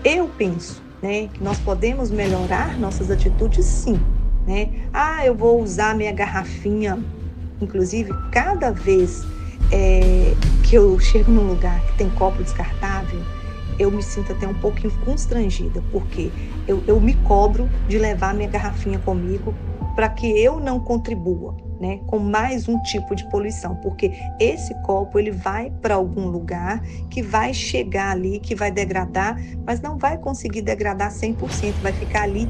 eu penso, né, que nós podemos melhorar nossas atitudes, sim, né? Eu vou usar minha garrafinha, inclusive, cada vez que eu chego num lugar que tem copo descartável, eu me sinto até um pouquinho constrangida, porque eu me cobro de levar minha garrafinha comigo para que eu não contribua, né, com mais um tipo de poluição, porque esse copo ele vai para algum lugar que vai chegar ali, que vai degradar, mas não vai conseguir degradar 100%, vai ficar ali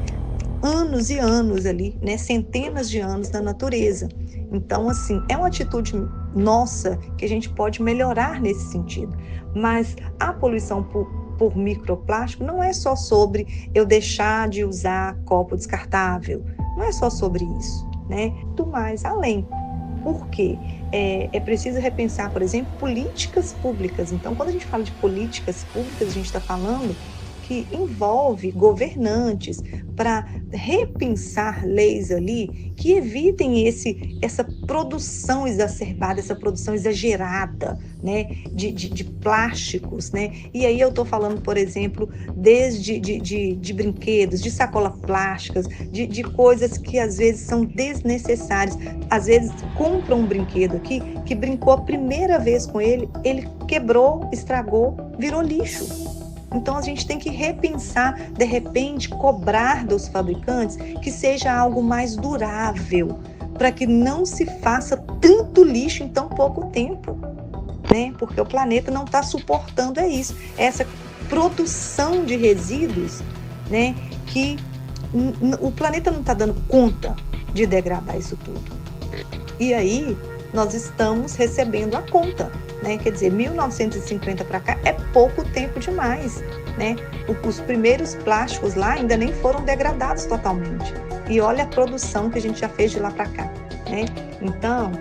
anos e anos ali, né, centenas de anos na natureza. Então, assim, é uma atitude nossa que a gente pode melhorar nesse sentido. Mas a poluição por microplástico não é só sobre eu deixar de usar copo descartável, não é só sobre isso, né? Muito mais além. Por quê? É preciso repensar, por exemplo, políticas públicas. Então, quando a gente fala de políticas públicas, a gente está falando que envolve governantes para repensar leis ali que evitem essa produção exacerbada, essa produção exagerada, né, de plásticos, né? E aí eu estou falando, por exemplo, desde de brinquedos, de sacolas plásticas, de coisas que às vezes são desnecessárias. Às vezes compra um brinquedo aqui que brincou a primeira vez com ele quebrou, estragou, virou lixo. Então, a gente tem que repensar, de repente, cobrar dos fabricantes que seja algo mais durável, para que não se faça tanto lixo em tão pouco tempo, né? Porque o planeta não está suportando isso, essa produção de resíduos, né? Que o planeta não está dando conta de degradar isso tudo. E aí, nós estamos recebendo a conta, né? Quer dizer, 1950 para cá é pouco tempo demais, né? Os primeiros plásticos lá ainda nem foram degradados totalmente. E olha a produção que a gente já fez de lá para cá, né? Então,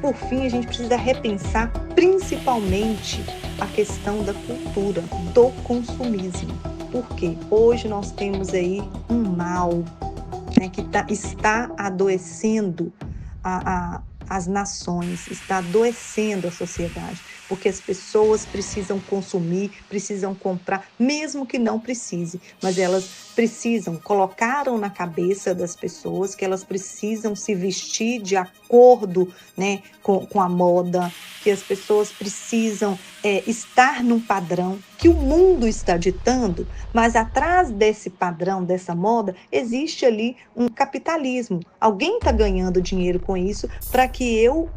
por fim, a gente precisa repensar principalmente a questão da cultura, do consumismo. Porque hoje nós temos aí um mal, né, que está adoecendo as nações, está adoecendo a sociedade, porque as pessoas precisam consumir, precisam comprar, mesmo que não precise, mas elas colocaram na cabeça das pessoas que elas precisam se vestir de acordo, né, com a moda, que as pessoas precisam estar num padrão que o mundo está ditando, mas atrás desse padrão, dessa moda, existe ali um capitalismo. Alguém está ganhando dinheiro com isso para que eu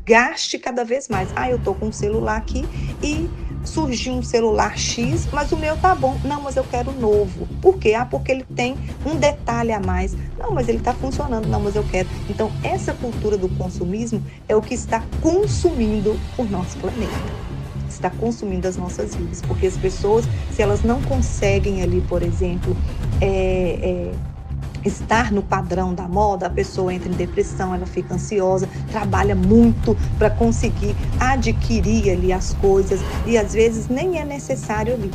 gaste cada vez mais. Eu estou com um celular aqui e surgiu um celular X, mas o meu tá bom. Não, mas eu quero novo. Por quê? Porque ele tem um detalhe a mais. Não, mas ele está funcionando. Não, mas eu quero. Então, essa cultura do consumismo é o que está consumindo o nosso planeta. Está consumindo as nossas vidas. Porque as pessoas, se elas não conseguem ali, por exemplo, estar no padrão da moda, a pessoa entra em depressão, ela fica ansiosa, trabalha muito para conseguir adquirir ali as coisas e às vezes nem é necessário ali.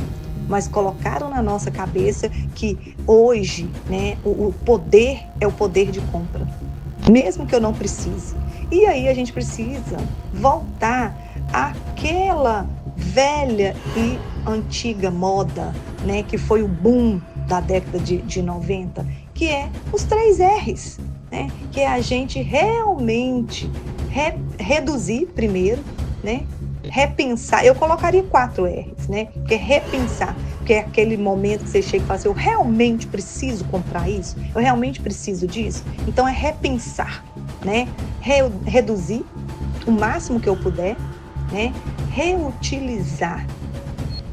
Mas colocaram na nossa cabeça que hoje, né, o poder é o poder de compra, mesmo que eu não precise. E aí a gente precisa voltar àquela velha e antiga moda, né, que foi o boom da década de 90, que é os 3 R's, né? Que é a gente realmente reduzir primeiro, né? Repensar, eu colocaria 4 R's, né? Que é repensar, que é aquele momento que você chega e fala assim, eu realmente preciso comprar isso? Eu realmente preciso disso? Então é repensar, né? Reduzir o máximo que eu puder, né? Reutilizar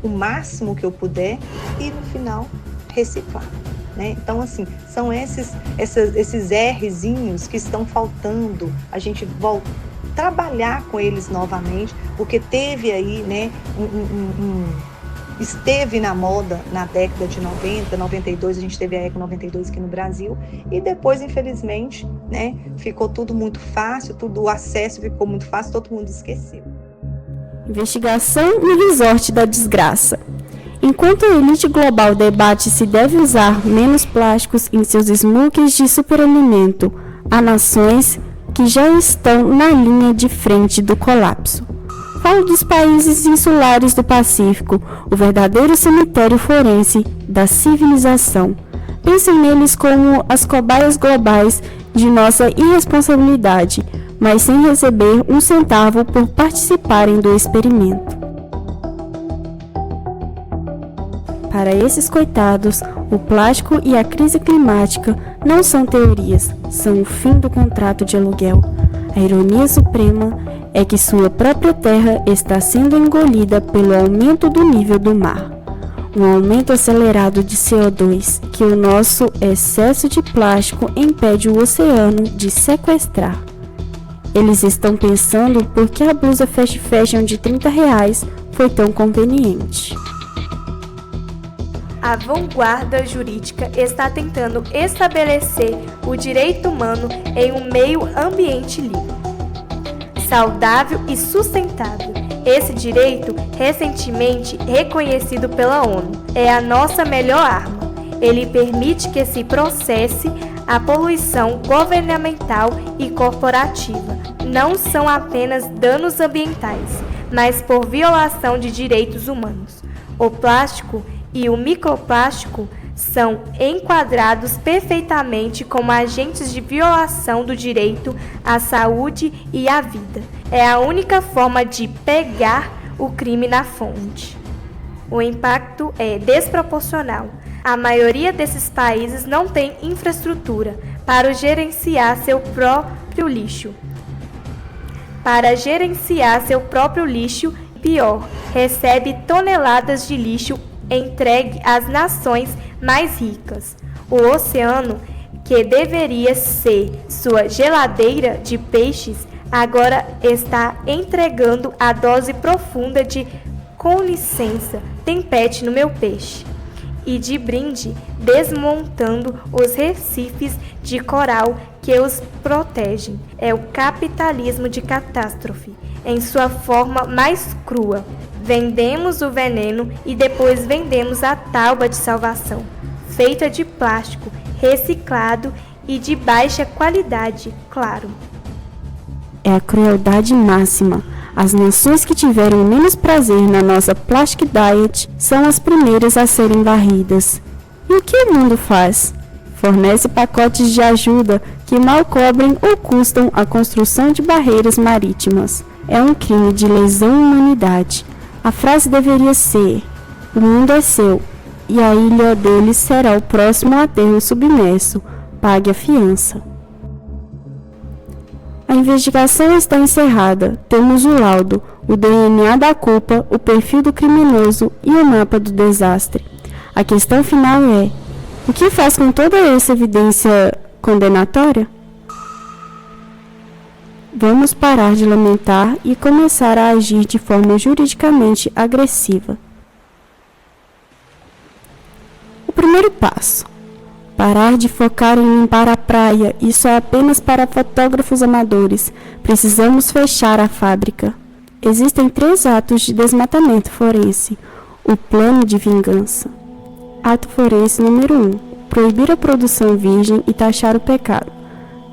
o máximo que eu puder e no final reciclar, né? Então, assim, são esses Rzinhos que estão faltando, a gente trabalhar com eles novamente, porque teve aí, né, esteve na moda na década de 90, 92, a gente teve a Eco 92 aqui no Brasil, e depois, infelizmente, né, ficou tudo muito fácil, o acesso ficou muito fácil, todo mundo esqueceu. Investigação no resort da desgraça. Enquanto a elite global debate se deve usar menos plásticos em seus smoothies de superalimento, há nações que já estão na linha de frente do colapso. Falo dos países insulares do Pacífico, o verdadeiro cemitério forense da civilização. Pensem neles como as cobaias globais de nossa irresponsabilidade, mas sem receber um centavo por participarem do experimento. Para esses coitados, o plástico e a crise climática não são teorias, são o fim do contrato de aluguel. A ironia suprema é que sua própria terra está sendo engolida pelo aumento do nível do mar. Um aumento acelerado de CO2 que o nosso excesso de plástico impede o oceano de sequestrar. Eles estão pensando por que a blusa fast fashion de R$30 foi tão conveniente. A vanguarda jurídica está tentando estabelecer o direito humano em um meio ambiente limpo, saudável e sustentável. Esse direito, recentemente reconhecido pela ONU, é a nossa melhor arma. Ele permite que se processe a poluição governamental e corporativa. Não são apenas danos ambientais, mas por violação de direitos humanos. O plástico e o microplástico são enquadrados perfeitamente como agentes de violação do direito à saúde e à vida. É a única forma de pegar o crime na fonte. O impacto é desproporcional. A maioria desses países não tem infraestrutura para gerenciar seu próprio lixo. Pior, recebe toneladas de lixo entregue às nações mais ricas. O oceano, que deveria ser sua geladeira de peixes, agora está entregando a dose profunda de "com licença, tem pet no meu peixe" e de brinde desmontando os recifes de coral que os protegem. É o capitalismo de catástrofe, em sua forma mais crua. Vendemos o veneno e depois vendemos a tábua de salvação, feita de plástico, reciclado e de baixa qualidade, claro. É a crueldade máxima. As nações que tiveram menos prazer na nossa plastic diet são as primeiras a serem varridas. E o que o mundo faz? Fornece pacotes de ajuda que mal cobrem ou custam a construção de barreiras marítimas. É um crime de lesão à humanidade. A frase deveria ser: o mundo é seu, e a ilha dele será o próximo aterro submerso. Pague a fiança. A investigação está encerrada. Temos o laudo, o DNA da culpa, o perfil do criminoso e o mapa do desastre. A questão final é: o que faz com toda essa evidência condenatória? Vamos parar de lamentar e começar a agir de forma juridicamente agressiva. O primeiro passo: parar de focar em limpar a praia. Isso é apenas para fotógrafos amadores. Precisamos fechar a fábrica. Existem 3 atos de desmatamento forense. O plano de vingança. Ato forense número 1. Proibir a produção virgem e taxar o pecado.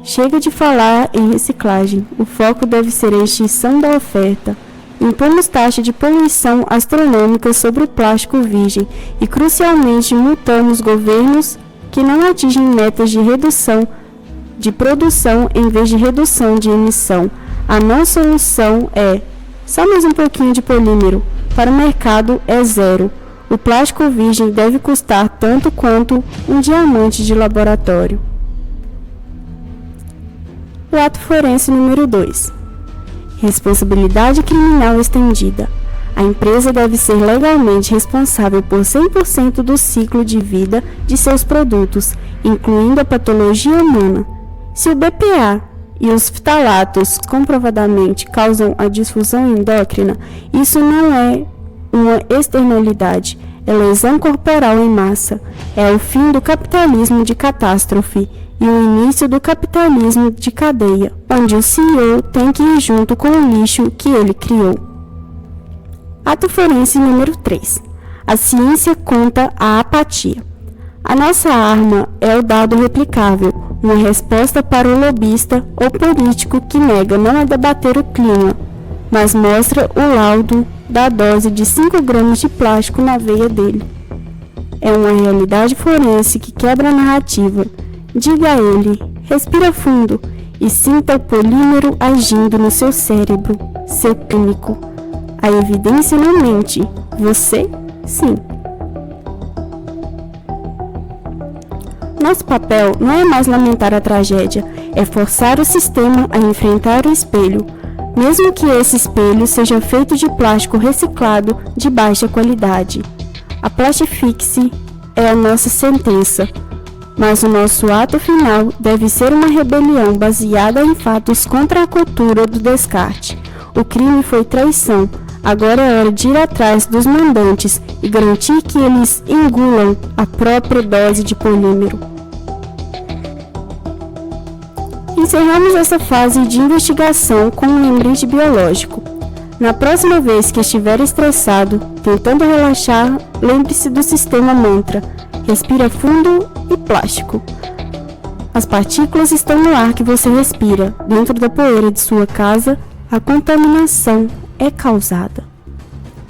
Chega de falar em reciclagem. O foco deve ser a extinção da oferta. Impomos taxa de poluição astronômica sobre o plástico virgem e, crucialmente, multamos governos que não atingem metas de redução de produção em vez de redução de emissão. A não solução é só mais um pouquinho de polímero. Para o mercado é zero. O plástico virgem deve custar tanto quanto um diamante de laboratório. O ato forense número 2. Responsabilidade criminal estendida. A empresa deve ser legalmente responsável por 100% do ciclo de vida de seus produtos, incluindo a patologia humana. Se o BPA e os ftalatos comprovadamente causam a disfunção endócrina, isso não é uma externalidade, é lesão corporal em massa. É o fim do capitalismo de catástrofe e o início do capitalismo de cadeia, onde o CEO tem que ir junto com o lixo que ele criou. Ato forense número 3. A ciência contra a apatia. A nossa arma é o dado replicável, uma resposta para o lobista ou político que nega não debater o clima, mas mostra o laudo da dose de 5 gramas de plástico na veia dele. É uma realidade forense que quebra a narrativa. Diga a ele, respira fundo e sinta o polímero agindo no seu cérebro, seu químico. A evidência não mente. Você, sim. Nosso papel não é mais lamentar a tragédia, é forçar o sistema a enfrentar o espelho, mesmo que esse espelho seja feito de plástico reciclado de baixa qualidade. A Plastifix é a nossa sentença, mas o nosso ato final deve ser uma rebelião baseada em fatos contra a cultura do descarte. O crime foi traição. Agora é hora de ir atrás dos mandantes e garantir que eles engulam a própria dose de polímero. Encerramos essa fase de investigação com um lembrete biológico. Na próxima vez que estiver estressado, tentando relaxar, lembre-se do sistema mantra. Respira fundo e plástico. As partículas estão no ar que você respira. Dentro da poeira de sua casa, a contaminação é causada.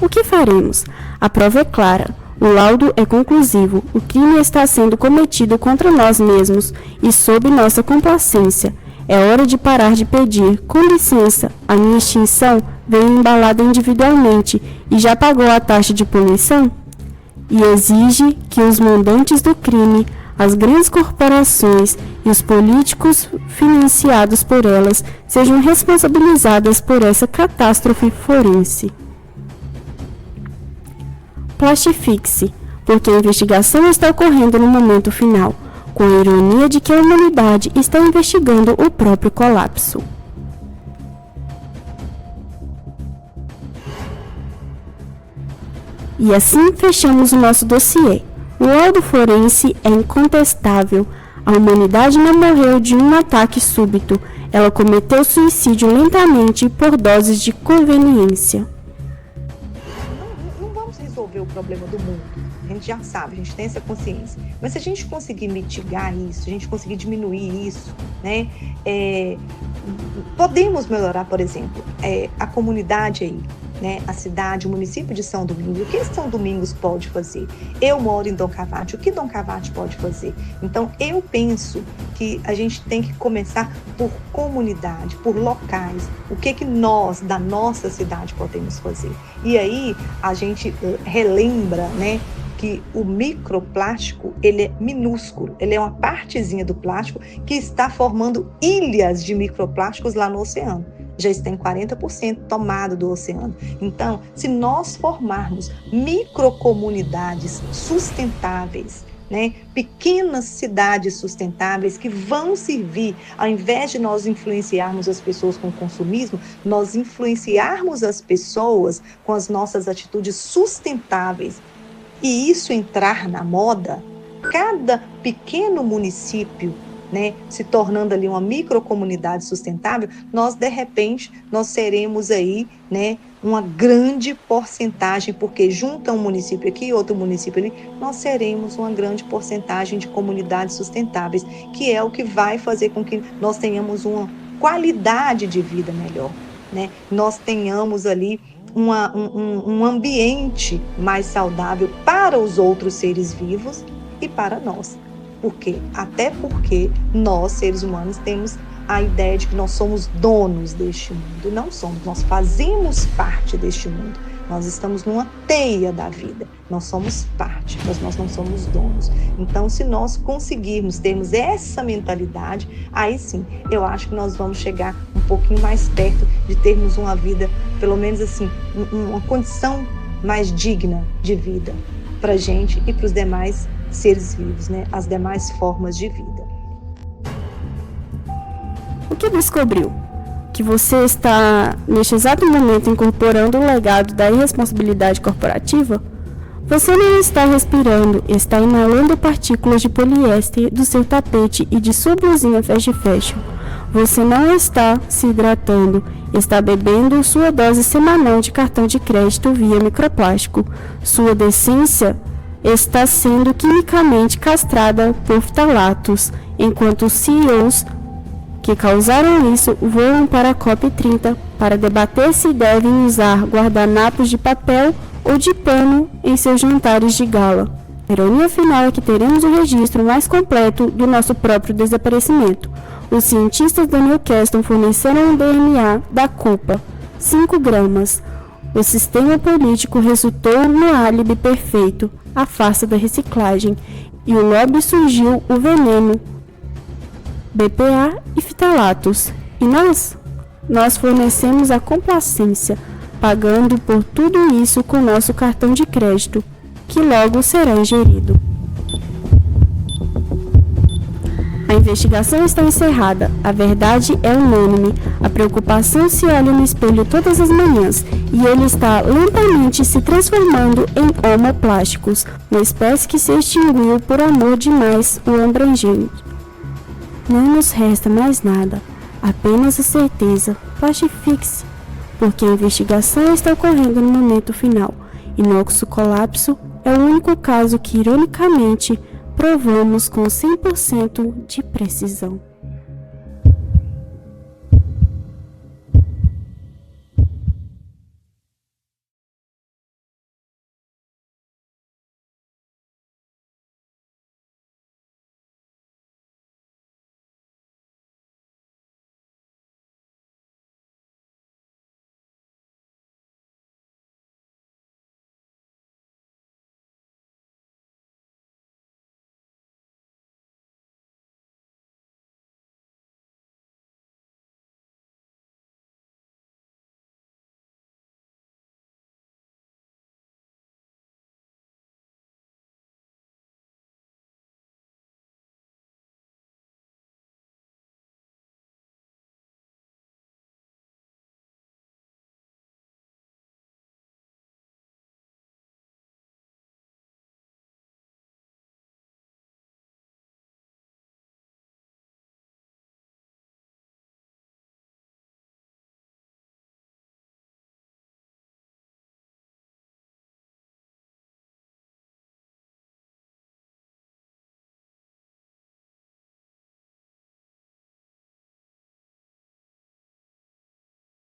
O que faremos? A prova é clara. O laudo é conclusivo. O crime está sendo cometido contra nós mesmos e sob nossa complacência. É hora de parar de pedir, com licença, a minha extinção veio embalada individualmente e já pagou a taxa de poluição? E exige que os mandantes do crime, as grandes corporações e os políticos financiados por elas sejam responsabilizadas por essa catástrofe forense. Plastifix, porque a investigação está ocorrendo no momento final, com a ironia de que a humanidade está investigando o próprio colapso. E assim fechamos o nosso dossiê. O laudo forense é incontestável. A humanidade não morreu de um ataque súbito. Ela cometeu suicídio lentamente por doses de conveniência. Não vamos resolver o problema do mundo. A gente já sabe, a gente tem essa consciência. Mas se a gente conseguir mitigar isso, se a gente conseguir diminuir isso, né? Podemos melhorar, por exemplo, a comunidade aí, né, a cidade, o município de São Domingos. O que São Domingos pode fazer? Eu moro em Dom Cavate, o que Dom Cavate pode fazer? Então, eu penso que a gente tem que começar por comunidade, por locais. O que nós, da nossa cidade, podemos fazer? E aí, a gente relembra, né, que o microplástico, ele é minúsculo, ele é uma partezinha do plástico que está formando ilhas de microplásticos lá no oceano. Já está em 40% tomado do oceano. Então, se nós formarmos microcomunidades sustentáveis, né, pequenas cidades sustentáveis que vão servir, ao invés de nós influenciarmos as pessoas com o consumismo, nós influenciarmos as pessoas com as nossas atitudes sustentáveis, e isso entrar na moda, cada pequeno município, né, se tornando ali uma microcomunidade sustentável, nós, de repente, nós seremos aí, né, uma grande porcentagem, porque junta um município aqui e outro município ali, nós seremos uma grande porcentagem de comunidades sustentáveis, que é o que vai fazer com que nós tenhamos uma qualidade de vida melhor, né? Nós tenhamos ali um ambiente mais saudável para os outros seres vivos e para nós. Por quê? Até porque nós, seres humanos, temos a ideia de que nós somos donos deste mundo. Não somos, nós fazemos parte deste mundo. Nós estamos numa teia da vida. Nós somos parte, mas nós não somos donos. Então, se nós conseguirmos termos essa mentalidade, aí sim, eu acho que nós vamos chegar um pouquinho mais perto de termos uma vida, pelo menos assim, uma condição mais digna de vida para a gente e para os demais seres vivos, né? As demais formas de vida. O que descobriu? Que você está, neste exato momento, incorporando o legado da irresponsabilidade corporativa? Você não está respirando, está inalando partículas de poliéster do seu tapete e de sua blusinha fast fashion. Você não está se hidratando, está bebendo sua dose semanal de cartão de crédito via microplástico. Sua decência está sendo quimicamente castrada por ftalatos, enquanto os CEOs que causaram isso voam para a COP30 para debater se devem usar guardanapos de papel ou de pano em seus jantares de gala. A ironia final é que teremos o registro mais completo do nosso próprio desaparecimento. Os cientistas da Newcastle forneceram um DNA da culpa, 5 gramas. O sistema político resultou no álibi perfeito, a farsa da reciclagem. e o lobby surgiu o veneno, BPA e fitalatos. E nós fornecemos a complacência, pagando por tudo isso com nosso cartão de crédito, que logo será ingerido. A investigação está encerrada, a verdade é unânime, a preocupação se olha no espelho todas as manhãs e ele está lentamente se transformando em homoplásticos, uma espécie que se extinguiu por amor demais o abrangente. Não nos resta mais nada, apenas a certeza, plastifique-se, porque a investigação está ocorrendo no momento final e nosso colapso é o único caso que, ironicamente, provamos com 100% de precisão.